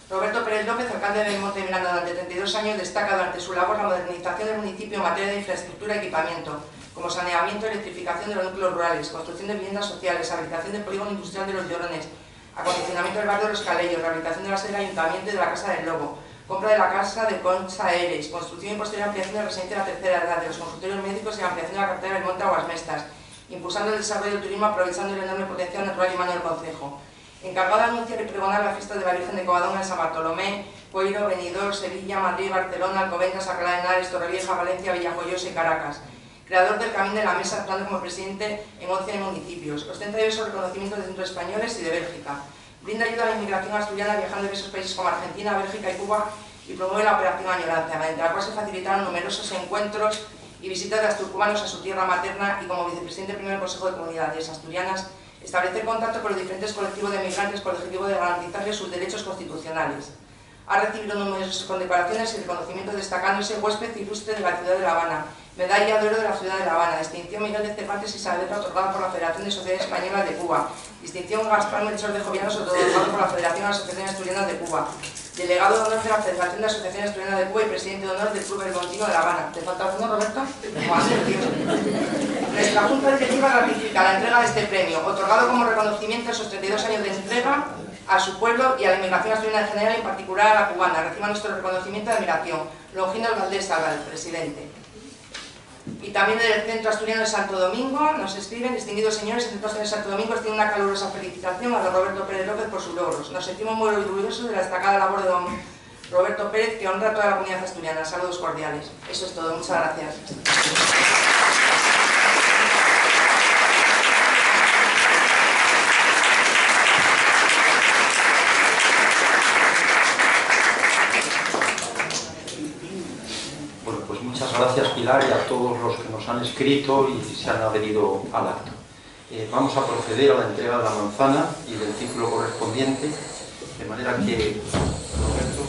Roberto Pérez López, alcalde de Belmonte de Miranda durante 32 años, destaca durante su labor la modernización del municipio en materia de infraestructura y equipamiento, como saneamiento y electrificación de los núcleos rurales, construcción de viviendas sociales, habilitación del polígono industrial de los Llorones, acondicionamiento del barrio de los Calellos, rehabilitación de la sede del Ayuntamiento y de la Casa del Lobo, compra de la casa de Concha Eres, construcción y posterior ampliación de la residencia de la tercera edad, de los consultorios médicos y ampliación de la carretera del Monte Aguasmestas, impulsando el desarrollo del turismo aprovechando el enorme potencial natural y humano del concejo. Encargado de anunciar y pregonar la fiesta de la Virgen de Covadonga en San Bartolomé, Coiro, Benidorm, Sevilla, Madrid, Barcelona, Alcobendas, Alcalá de Henares, Torrevieja, Valencia, Villajoyosa y Caracas. Creador del Camino de la Mesa, actuando como presidente en 11 municipios. Ostenta diversos reconocimientos de centros españoles y de Bélgica. Brinda ayuda a la inmigración asturiana viajando a diversos países como Argentina, Bélgica y Cuba y promueve la operación Añoranza, mediante la cual se facilitaron numerosos encuentros y visitas de asturcubanos a su tierra materna y como vicepresidente primero del Consejo de Comunidades Asturianas, establecer contacto con los diferentes colectivos de migrantes con el objetivo de garantizarles sus derechos constitucionales. Ha recibido numerosas condecoraciones y reconocimientos destacándose huésped ilustre de la ciudad de La Habana, medalla de oro de la ciudad de La Habana, distinción Miguel de Cervantes y Saavedra otorgada por la Federación de Sociedades Españolas de Cuba, distinción Gaspar Melchor de Jovianos otorgado por la Federación de Asociaciones Asturianas de Cuba, delegado de honor de la Federación de Asociaciones Asturianas de Cuba y presidente de honor del Club Belmontino de La Habana. ¿Te falta alguno, Roberto? Nuestra Junta Directiva ratifica la entrega de este premio, otorgado como reconocimiento a sus 32 años de entrega a su pueblo y a la inmigración asturiana en general y en particular a la cubana. Reciba nuestro reconocimiento de admiración. Longinos Valdés Salva, el presidente. Y también del Centro Asturiano de Santo Domingo nos escriben: distinguidos señores, el Centro Asturiano de Santo Domingo tiene una calurosa felicitación a don Roberto Pérez López por sus logros. Nos sentimos muy orgullosos de la destacada labor de don Roberto Pérez, que honra a toda la comunidad asturiana. Saludos cordiales. Eso es todo. Muchas gracias. Bueno, pues muchas gracias, Pilar. todos los que nos han escrito y se han adherido al acto. Vamos a proceder a la entrega de la manzana y del título correspondiente, de manera que Roberto...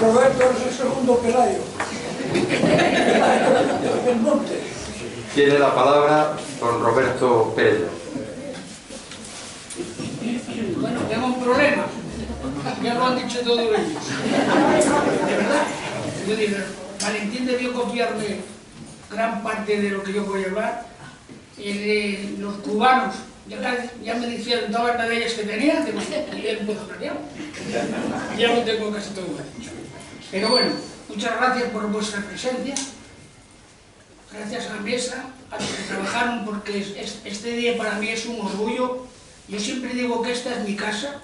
Roberto es el segundo Pelayo. Del Monte. Tiene la palabra don Roberto Pérez. Bueno, tengo un problema. Ya lo han dicho todos ellos. De verdad. Yo digo, Valentín debió copiarme gran parte de lo que yo voy a hablar. Los cubanos, ya me dijeron todas las medallas que tenía, que nivel puedo cambiar. Ya lo tengo casi todo dicho. Pero bueno, muchas gracias por vuestra presencia. Gracias a la mesa, a los que trabajaron, porque este día para mí es un orgullo. Yo siempre digo que esta es mi casa.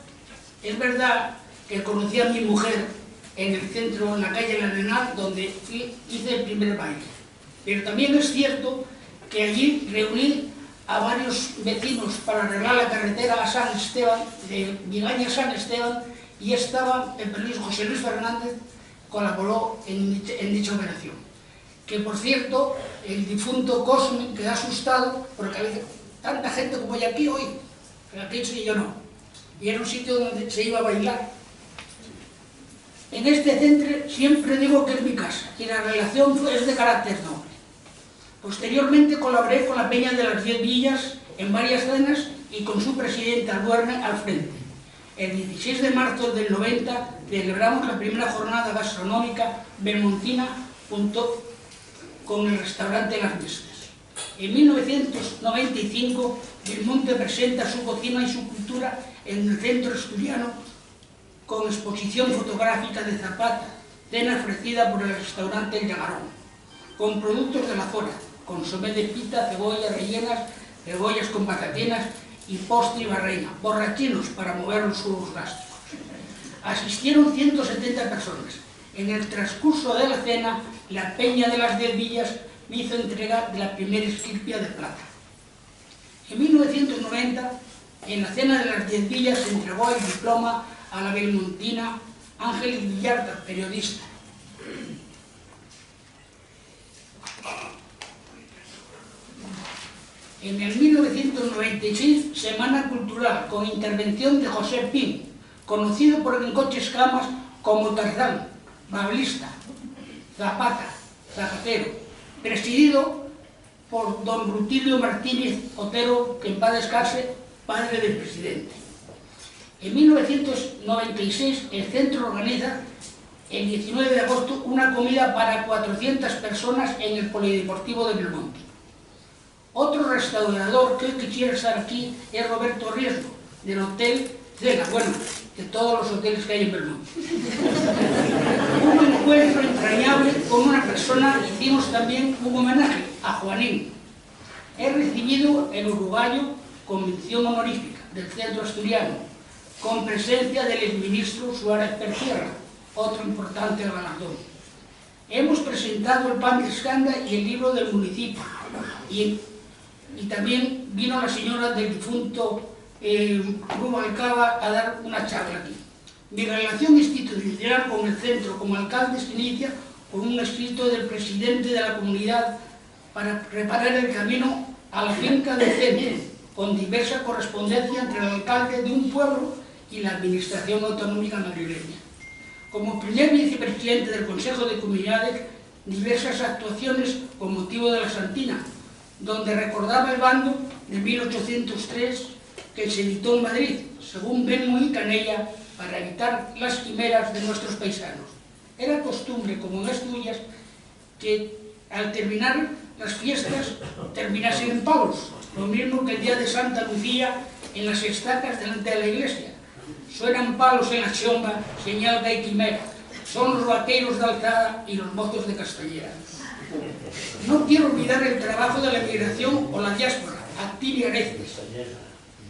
Es verdad que conocí a mi mujer en el centro, en la calle La Arenal, donde hice el primer baile. Pero también es cierto que allí reuní a varios vecinos para arreglar la carretera a San Esteban, de Vigaña a San Esteban, y estaba el periodista José Luis Fernández, colaboró en dicha operación. Que por cierto, el difunto Cosme quedó asustado porque había tanta gente como hay aquí hoy, pero aquí sí yo no. Y era un sitio donde se iba a bailar. En este centro siempre digo que es mi casa y la relación es de carácter noble. Posteriormente colaboré con la Peña de las 10 Villas en varias cenas y con su presidente Albuerne al frente. El 16 de marzo del 90 celebramos la primera jornada gastronómica belmontina junto con el restaurante Las Mestas. En 1995 Belmonte presenta su cocina y su cultura en el centro asturiano con exposición fotográfica de Zapata, cena ofrecida por el restaurante El Llagarón, con productos de la zona, consomé de pita, cebollas rellenas, cebollas con patatinas y postre y barreina, borrachinos para mover los jugos gástricos. Asistieron 170 personas. En el transcurso de la cena, la Peña de las 10 Villas me hizo entrega de la primera esquilpia de plata. En 1990, en la cena de las 10 Villas se entregó el diploma a la belmontina Ángeles Villarta, periodista. En el 1996, Semana Cultural, con intervención de José Pin, conocido por el Coche Escamas como Tarzán, bablista, Zapata, zapatero, presidido por don Rutilio Martínez Otero, que en paz descanse, padre del presidente. En 1996, el centro organiza el 19 de agosto una comida para 400 personas en el Polideportivo de Belmonte. Otro restaurador que hoy quisiera estar aquí es Roberto Riesgo, del Hotel Cena, bueno, de todos los hoteles que hay en Belmonte. Un encuentro entrañable con una persona, hicimos también un homenaje a Juanín. He recibido el uruguayo con mención honorífica del centro asturiano, con presencia del exministro Suárez Pertierra, otro importante galardón. Hemos presentado el pan de Escanda y el libro del municipio, y también vino la señora del difunto Rubalcaba a dar una charla aquí. Mi relación institucional con el centro como alcalde se inicia con un escrito del presidente de la comunidad para reparar el camino a la finca del centro, con diversa correspondencia entre el alcalde de un pueblo y la administración autonómica madrileña. Como primer vicepresidente del Consejo de Comunidades, diversas actuaciones con motivo de la Santina, donde recordaba el bando de 1803 que se editó en Madrid, según Benmo y Canella, para evitar las quimeras de nuestros paisanos. Era costumbre, como en Asturias, que al terminar las fiestas terminasen en palos, lo mismo que el día de Santa Lucía en las estacas delante de la iglesia. Suenan palos en la chomba, señal que hay quimera. Son los vaqueros de Alcada y los mozos de Castellera. No quiero olvidar el trabajo de la emigración o la diáspora, a Tiri Areces,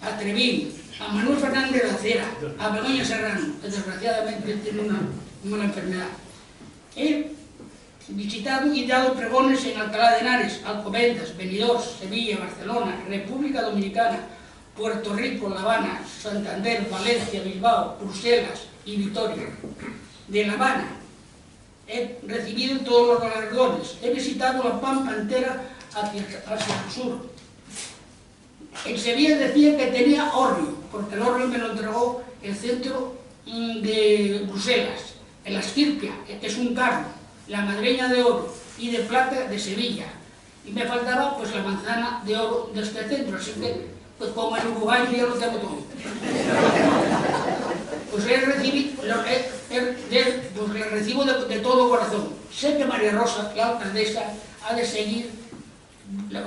a Trevín, a Manuel Fernández de la Cera, a Begoña Serrano, que desgraciadamente tiene una enfermedad. He visitado y dado pregones en Alcalá de Henares, Alcobendas, Benidorm, Sevilla, Barcelona, República Dominicana, Puerto Rico, La Habana, Santander, Valencia, Bilbao, Bruselas y Vitoria. De La Habana he recibido todos los galardones. He visitado la Pampa entera hacia el sur. En Sevilla decía que tenía hórreo, porque el hórreo me lo entregó el centro de Bruselas, en la Esquirpia, que es un carro, la madreña de oro y de plata de Sevilla. Y me faltaba pues la manzana de oro de este centro, así que pues como en Uruguay ya lo tengo todo. Pues le recibo de todo corazón. Sé que María Rosa, la alcaldesa, ha de seguir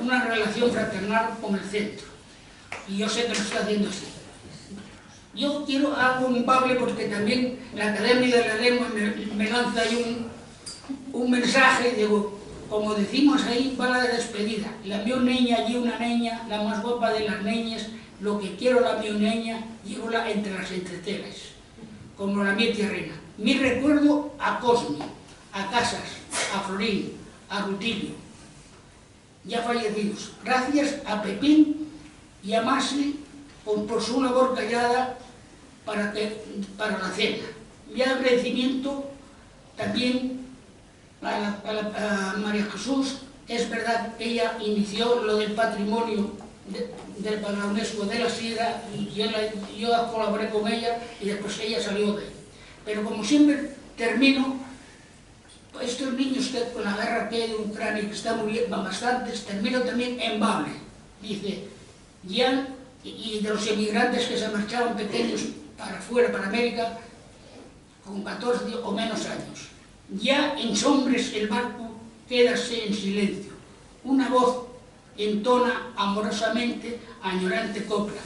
una relación fraternal con el centro. Y yo sé que lo está haciendo así. Yo quiero algo impable porque también la Academia de la Lengua me lanza ahí un mensaje, digo, como decimos ahí, va la de despedida. La mi niña, allí una niña, la más guapa de las niñas, lo que quiero la mi niña, llévola entre las entretelas, como la mi tierrina. Mi recuerdo a Cosme, a Casas, a Florín, a Rutilio, ya fallecidos. Gracias a Pepín y a Masi por su labor callada para la cena. Mi agradecimiento también a María Jesús. Es verdad que ella inició lo del patrimonio para la UNESCO de la sidra y yo colaboré con ella y después ella salió de él. Pero como siempre termino, estos niños que con la guerra que hay de Ucrania que están muriendo bastantes, termino también en Bable. Dice, ya, y de los emigrantes que se marchaban pequeños para afuera, para América, con 14 o menos años. Ya en Sombres el barco quédase en silencio. Una voz entona amorosamente añorante copla.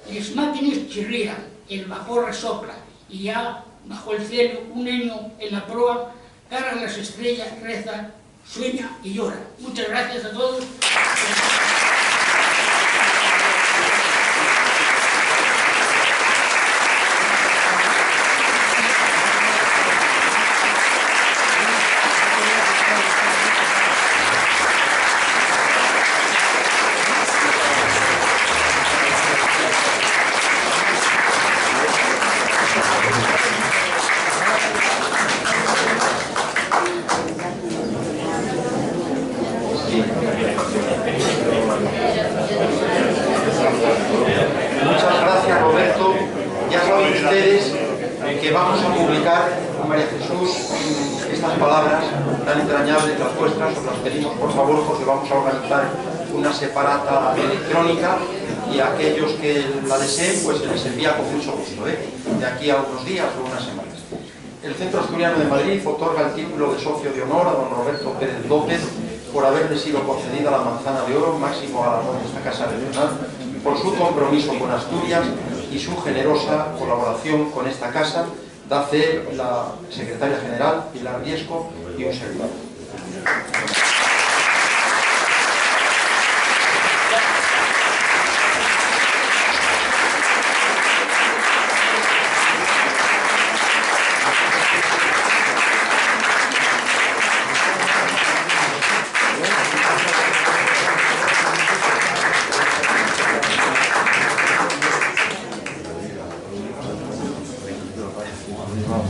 Les máquinas chirrían, el vapor resopla, y ya bajo el cielo un niño en la proa, cara a las estrellas, reza, sueña y llora. Muchas gracias a todos. Muchas gracias, Roberto. Ya saben ustedes que vamos a publicar a María Jesús estas palabras tan entrañables, las vuestras, os las pedimos por favor porque vamos a organizar una separata electrónica y a aquellos que la deseen pues se les envía con mucho gusto, de aquí a unos días o unas semanas. El Centro Asturiano de Madrid otorga el título de socio de honor a don Roberto Pérez López por haberle sido concedida la manzana de oro, máximo galardón de esta casa regional, por su compromiso con Asturias y su generosa colaboración con esta casa, da fe la secretaria general Pilar Viesco y un servidor.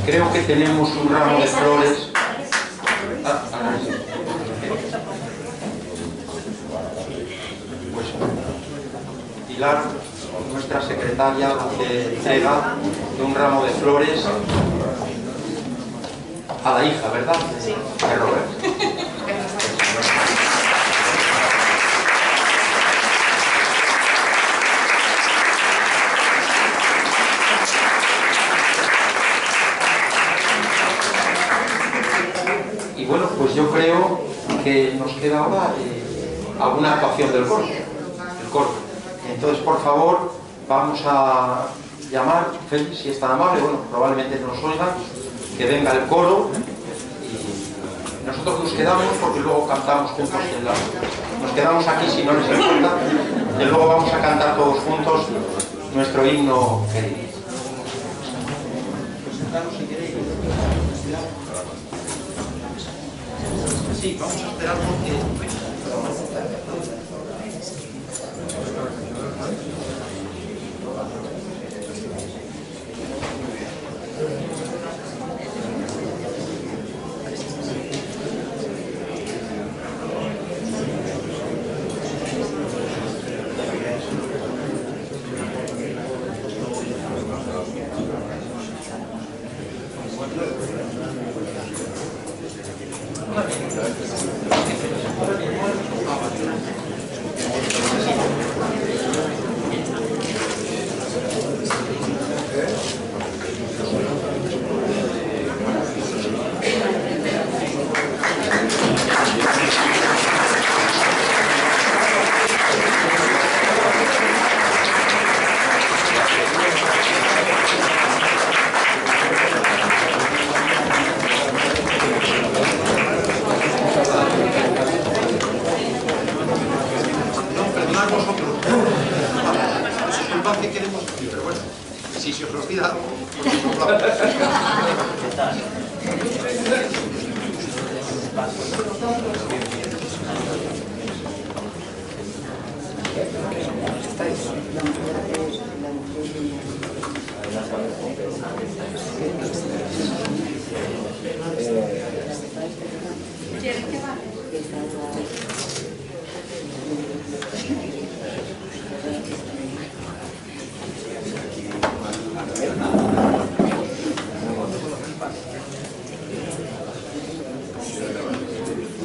Creo que tenemos un ramo de flores. Pues Pilar, nuestra secretaria, hace entrega de un ramo de flores a la hija, ¿verdad? Sí. De Roberto. Y bueno, pues yo creo que nos queda ahora alguna actuación del coro. Entonces, por favor, vamos a llamar, Félix, si es tan amable, bueno, probablemente nos oigan, que venga el coro y nosotros nos quedamos porque luego cantamos juntos en la... Nos quedamos aquí si no les importa y luego vamos a cantar todos juntos nuestro himno querido. Si queréis. Sí, vamos a esperar porque...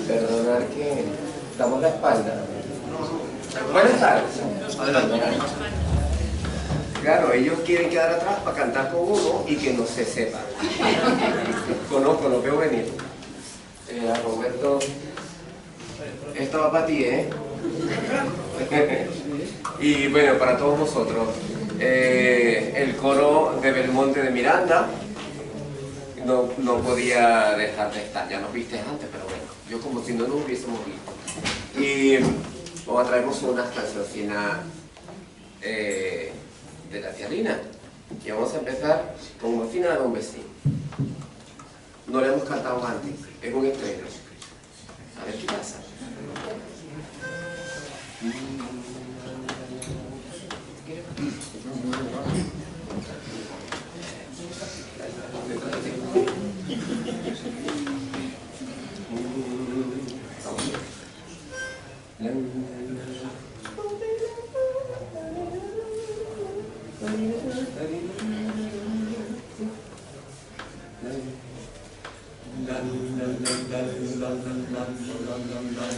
Perdonar que damos la espalda. Buenas tardes. Adelante. Claro, ellos quieren quedar atrás para cantar con uno y que no se sepa. Conozco, lo veo venir. A Roberto, esto va para ti, ¿eh? Y bueno, para todos vosotros, el coro de Belmonte de Miranda no podía dejar de estar. Ya nos viste antes, pero bueno, yo como si no nos hubiésemos visto. Y os traemos unas cancioncinas de la tía Lina. Y vamos a empezar con Mocina de un vecino. No le hemos cantado antes, es un estreno. A ver qué pasa.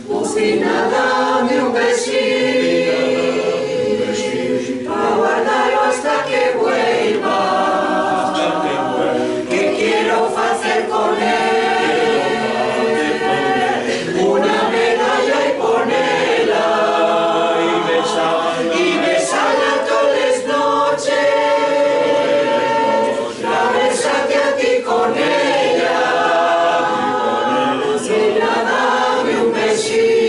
Mocina, dame un besito, a guardarlo hasta que vuelva, que quiero hacer con él una medalla y ponerla y besarla todas las noches, la besarte a ti con ella. Mocina, dame un besito.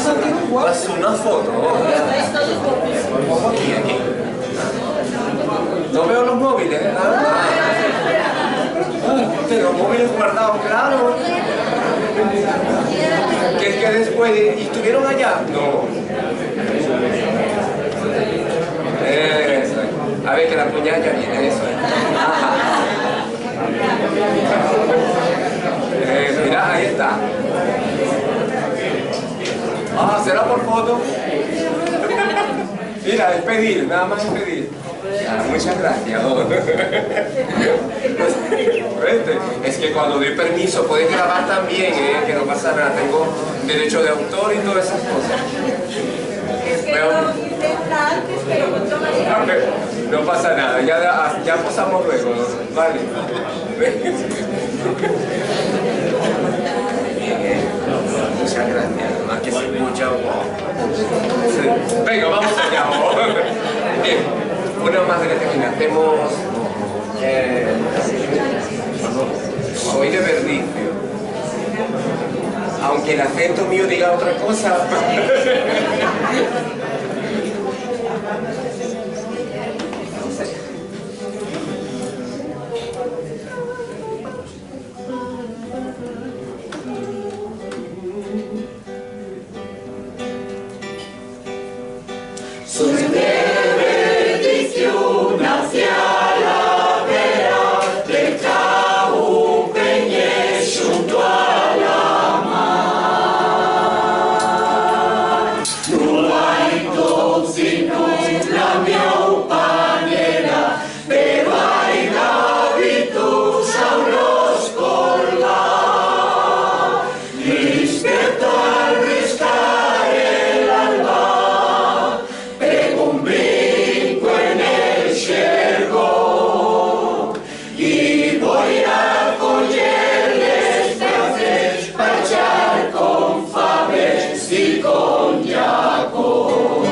Pasa una foto. Aquí, aquí. No veo los móviles, los móviles guardados, claro. Que es que después, ¿y estuvieron allá? No. Eso. A ver, que la puñal ya viene, eso. Mira, ahí está. Ah, ¿será por foto? Mira, es pedir, nada más es pedir. Muchas gracias. Es que cuando doy permiso puedes grabar también, que no pasa nada. Tengo derecho de autor y todas esas cosas. Es que lo intenta antes, pero con toda la... No pasa nada, ya posamos luego, vale. Muchas gracias, más que se escucha. Venga, vamos allá. Bien, una más de la termina. Hacemos soy de Verdicio. Aunque el acento mío diga otra cosa. Soy de bendición hacia la vera del Cabo Peñez junto a la mar. No hay tocino en la mi panera, pero hay gavitos a unos colgar. Despierta al riscar el alba, pego un brinco en el yergo y voy a cogerles peces para echar con faves y con yaco.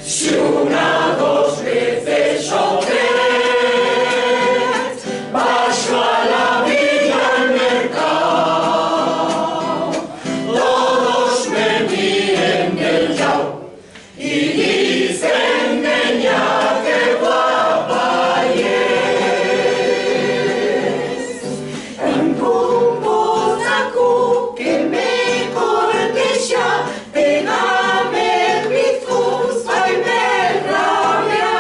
Si una, dos veces o tres bajo a la villa al mercado, todos me miren del yao y dicen, niña, qué guapa es. En rumbo saco que me corteja, pégame el bizcos, ay me rabia.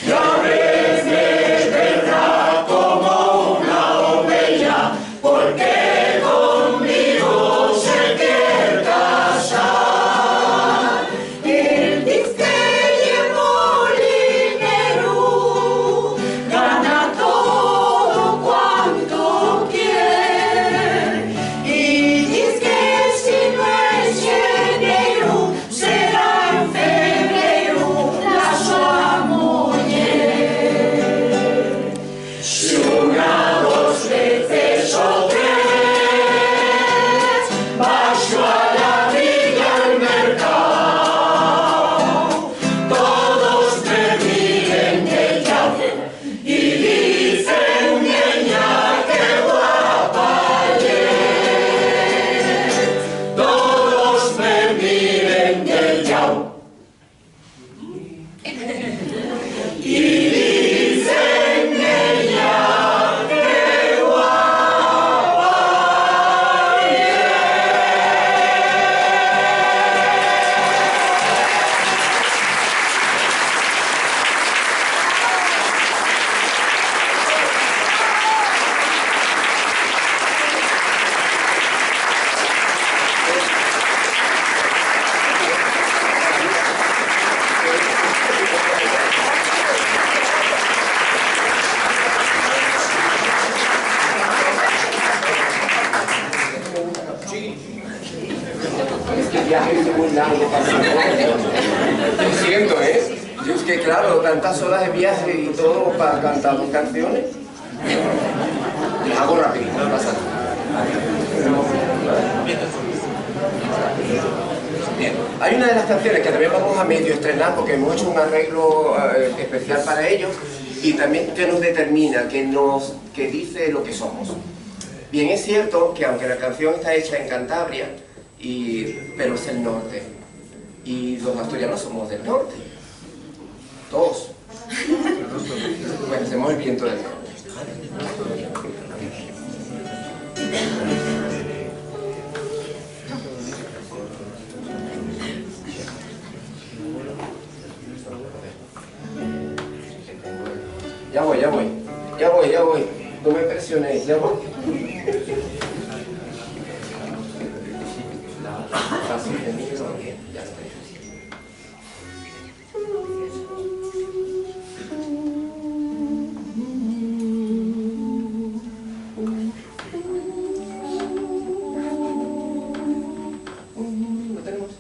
Y a veces verá como una oveja, porque conmigo se quiere casar. Él dice que es molinero, gana todo cuanto quiere. Y dice que si no es enero, será en febrero la sua mujer. Si una, dos veces o tres bajo a la villa al mercado, todos me miren del yao y dicen, niña, qué guapa es. Todos me miren del yao y dicen, niña, qué guapa es. Es que el viaje es muy largo para mí. Lo siento, Yo es que claro, tantas horas de viaje y todo para cantar mis canciones. Las hago rapidito, no pasa nada. Bien. Hay una de las canciones que también vamos a medio estrenar porque hemos hecho un arreglo especial para ellos y también que nos determina, que dice lo que somos. Bien, es cierto que aunque la canción está hecha en Cantabria, pero es el norte, y los asturianos somos del norte, todos. Merecemos el viento del norte. Ya voy. No me presionéis, ya voy. Así tenido, bien, ya estoy. ¿Lo tenemos?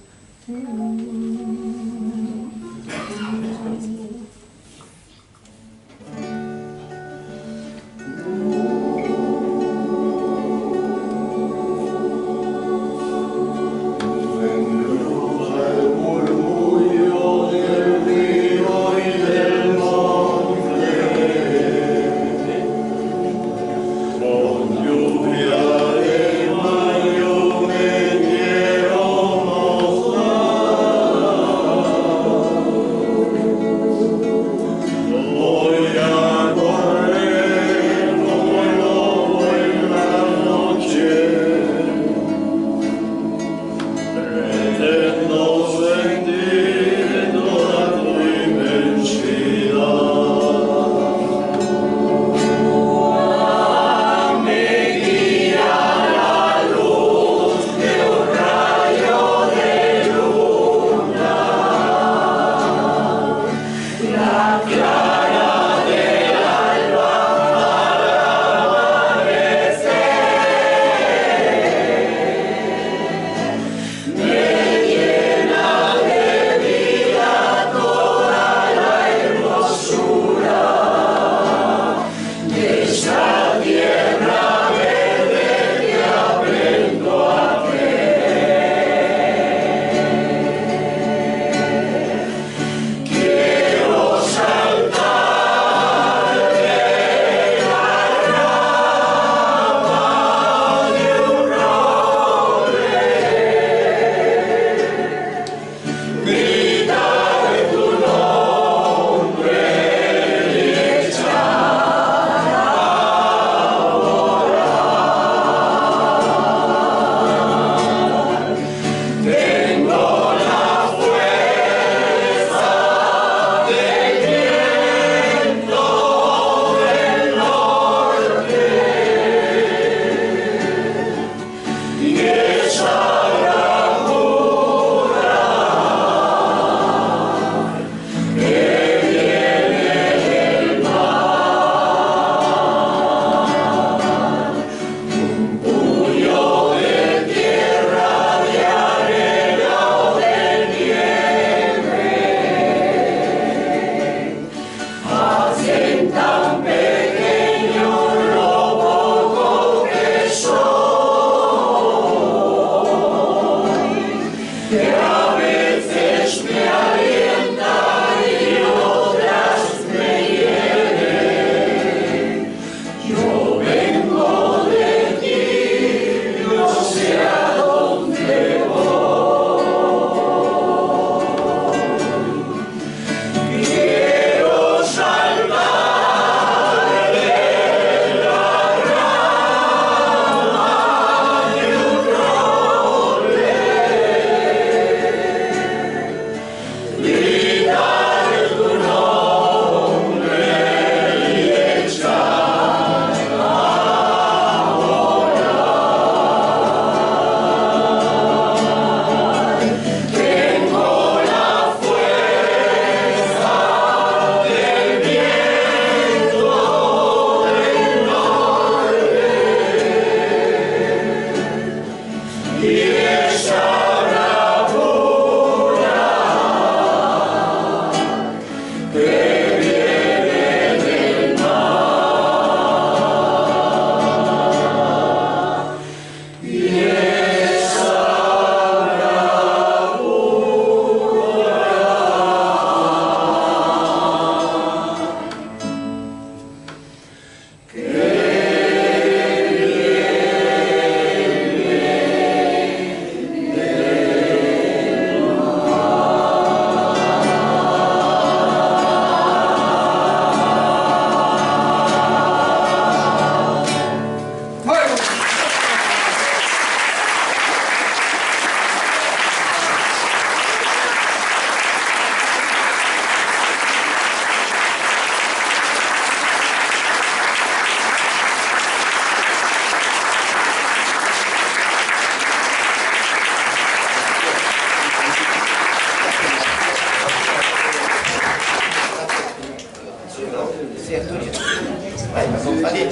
En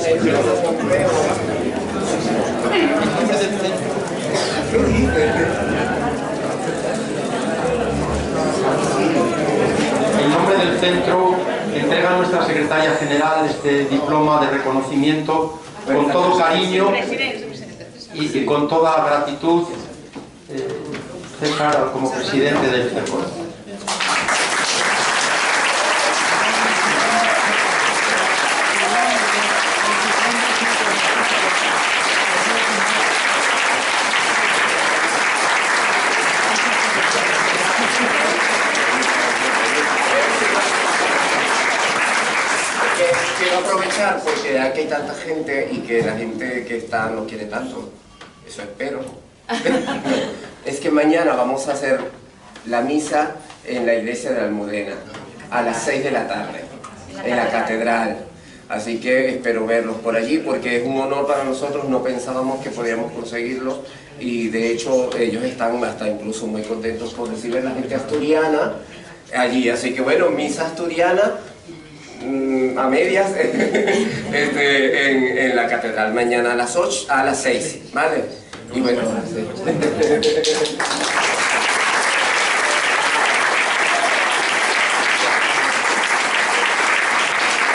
nombre del centro entrega a nuestra secretaria general este diploma de reconocimiento con todo cariño y con toda gratitud, César como presidente del CERCOL. Quiero aprovechar porque aquí hay tanta gente y que la gente que está no quiere tanto. Eso espero. Es que mañana vamos a hacer la misa en la iglesia de la Almudena a las 6 de la tarde en la catedral. Así que espero verlos por allí porque es un honor para nosotros, no pensábamos que podíamos conseguirlo y de hecho ellos están hasta incluso muy contentos por recibir a la gente asturiana allí. Así que bueno, misa asturiana a medias en la catedral mañana a las 8, a las 6, ¿vale? Y bueno,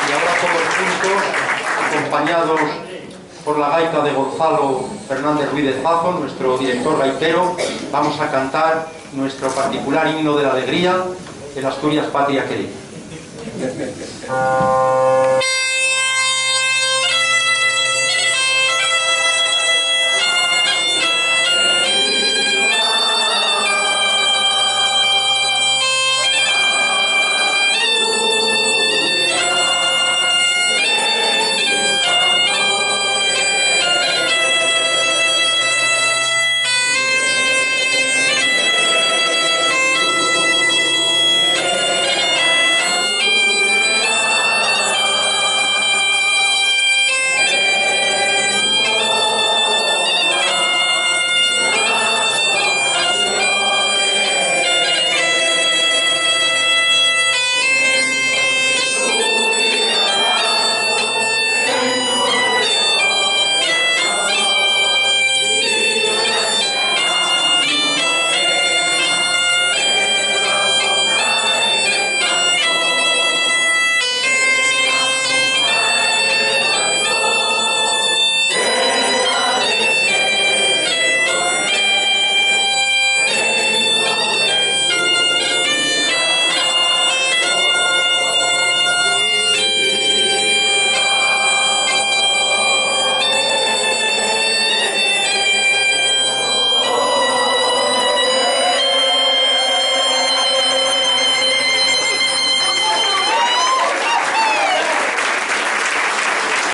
Y ahora todos juntos, acompañados por la gaita de Gonzalo Fernández Ruiz de Zazo, nuestro director gaitero, vamos a cantar nuestro particular himno de la alegría, el Asturias Patria Querida.